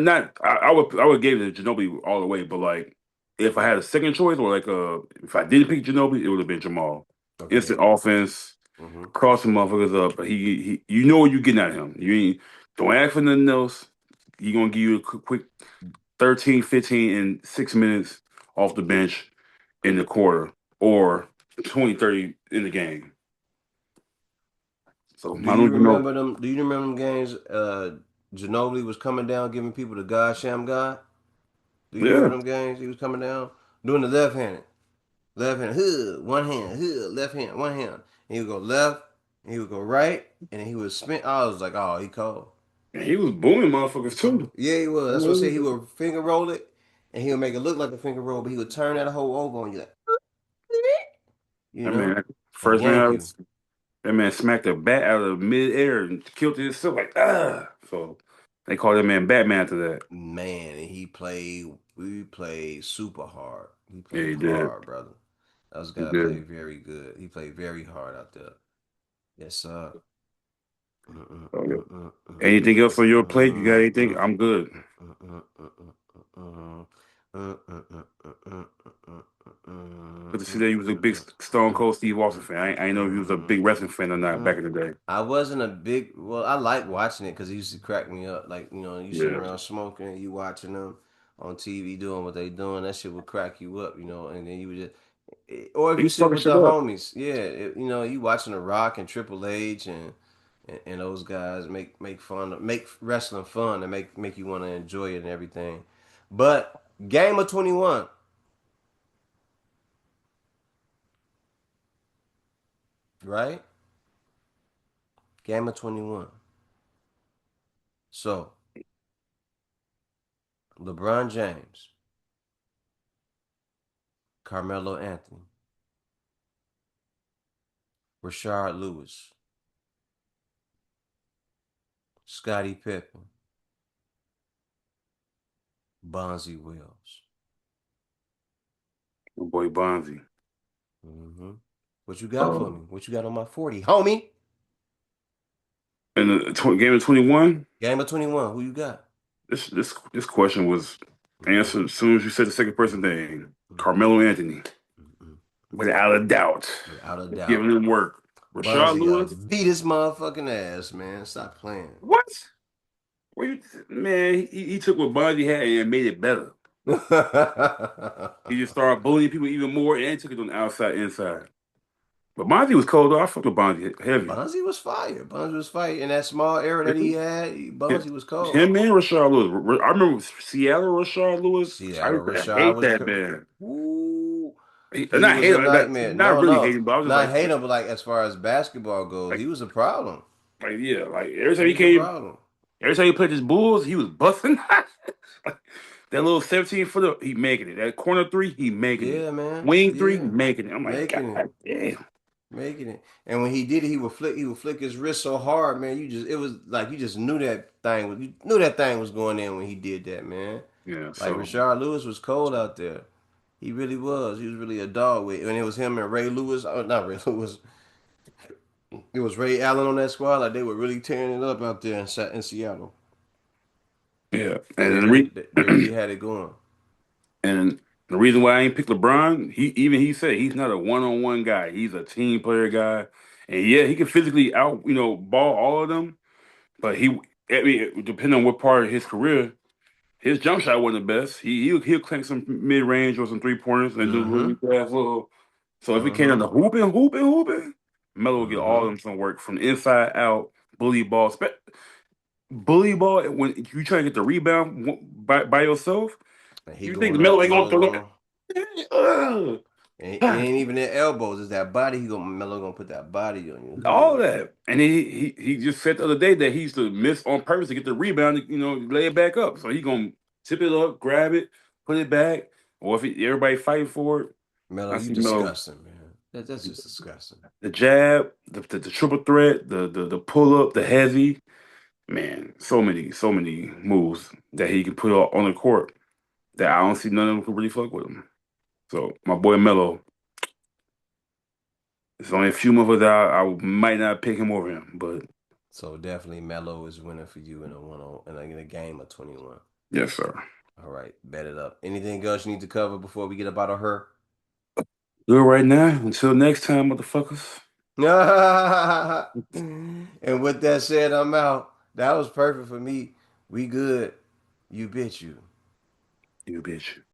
I would give it to Ginobili all the way, but like if I had a second choice or like if I didn't pick Ginobili, it would have been Jamal. Okay. Instant offense, Mm-hmm. crossing motherfuckers up. But he you know what you getting at him. You ain't don't ask for nothing else. He gonna give you a quick 13, 15 in 6 minutes off the bench in the quarter or 20, 30 in the game. So Do I you don't even know. remember them? Do you remember them games? Ginobili was coming down, giving people the God Sham God. Do you remember Yeah, them games? He was coming down doing the left hand, hood, one hand, hood, left hand, one hand. And he would go left, and he would go right, and then he would spin. I was like, oh, he cold. and he was booming He motherfuckers cold. too. Yeah, he was. That's what I said. He would finger roll it, and he would make it look like a finger roll, but he would turn that whole over on you, like, you I mean, know, and first yank man, you. that man smacked a bat out of midair and killed himself like So they call that man Batman to that. Man, and he played. We played super hard. He Yeah, played he did. hard, brother. That was a He guy that did. played very good. He played very hard out there. Yes, sir. So, yeah. Anything else on your plate? You got anything? I'm good. Good to see that you was a big Stone Cold Steve Austin fan. I know if you was a big wrestling fan or not back in the day. I wasn't a big. Well, I like watching it because it used to crack me up. Like you sitting Yeah. around smoking, you watching them on TV doing what they doing. That shit would crack you up, and then you would just. Or if He you was sit fucking with shit the up. homies, yeah, you watching The Rock and Triple H and those guys make fun, make wrestling fun, and make you want to enjoy it and everything. But Game of 21, right? Game of 21. So LeBron James, Carmelo Anthony, Rashard Lewis, Scottie Pippen, Bonzi Wells. My boy Bonzi. Mm-hmm. What you got for me? Um, What you got on my 40, homie? in the game of 21, Game of 21. Who you got? this question was Mm-mm, answered as soon as you said the second person mm-mm, name. mm-mm, Carmelo Anthony. mm-mm. Without a doubt. Without a doubt. Giving him work. Rashad Bonzi got to Lewis. beat his motherfucking ass, man. Stop playing. What? Where you, man, he took what Bonzi had and made it better. He just started bullying people even more and took it on the outside, inside. But Bonzi was cold though. I fucked with Bonzi heavy. Bonzi was fire. Bonzi was fire. In that small era that he Him, had, Bonzi was cold. him and Rashad Lewis. I remember Seattle Rashad Lewis. I Seattle used to Rashad hate was that man. Ooh, he Not was hate a him, nightmare. not No, really no, hating, but I was just not hate him, but like as far as basketball goes, like, he was a problem. yeah, like every He time he was a came, problem. every time he played his Bulls, he was busting. Like, that little 17-footer, he making it. That corner three, he making it. Yeah, man. Wing three, Yeah, making it. I'm like, making it, God damn. making it. And when he did it, he would flick his wrist so hard, man. It was like you just knew you knew that thing was going in when he did that, man. Yeah, Like so Rashard Lewis was cold out there. He really was. He was really a dog with. And it was him and Ray Lewis. Oh, not Ray Lewis. It was Ray Allen on that squad. Like they were really tearing it up out there in Seattle. yeah, They really had it going. and the reason why I ain't picked LeBron, he said he's not a one-on-one guy. He's a team player guy, and yeah, he can physically out ball all of them. But I mean, depending on what part of his career, his jump shot wasn't the best. He'll clank some mid range or some 3 pointers and do Mm-hmm. really fast little. So if he came Mm-hmm. on the hooping, Melo will get all Mm-hmm. of them some work from the inside out, bully ball, bully ball. When you try to get the rebound by yourself, And he you think going Melo up, ain't gonna Melo throw going. them? And it ain't even their elbows. It's that body. Melo gonna put that body on you. All Ugh. that. And he just said the other day that he used to miss on purpose to get the rebound, lay it back up. So he gonna tip it up, grab it, put it back. Or if everybody fighting for it, Melo, I you see Melo. disgusting, man. That's just disgusting. The jab, the triple threat, the pull up, the heavy. Man, so many moves that he can put on the court that I don't see none of them can really fuck with him. So my boy Melo, there's only a few motherfuckers that I might not pick him over him, but So definitely Melo is winning for you in a one on in a game of 21. yes, sir. All right, bet it up. Anything else you need to cover before we get up out of her? Good right now. Until next time, motherfuckers. And with that said, I'm out. That was perfect for me. We good. You bitch you. You bitch.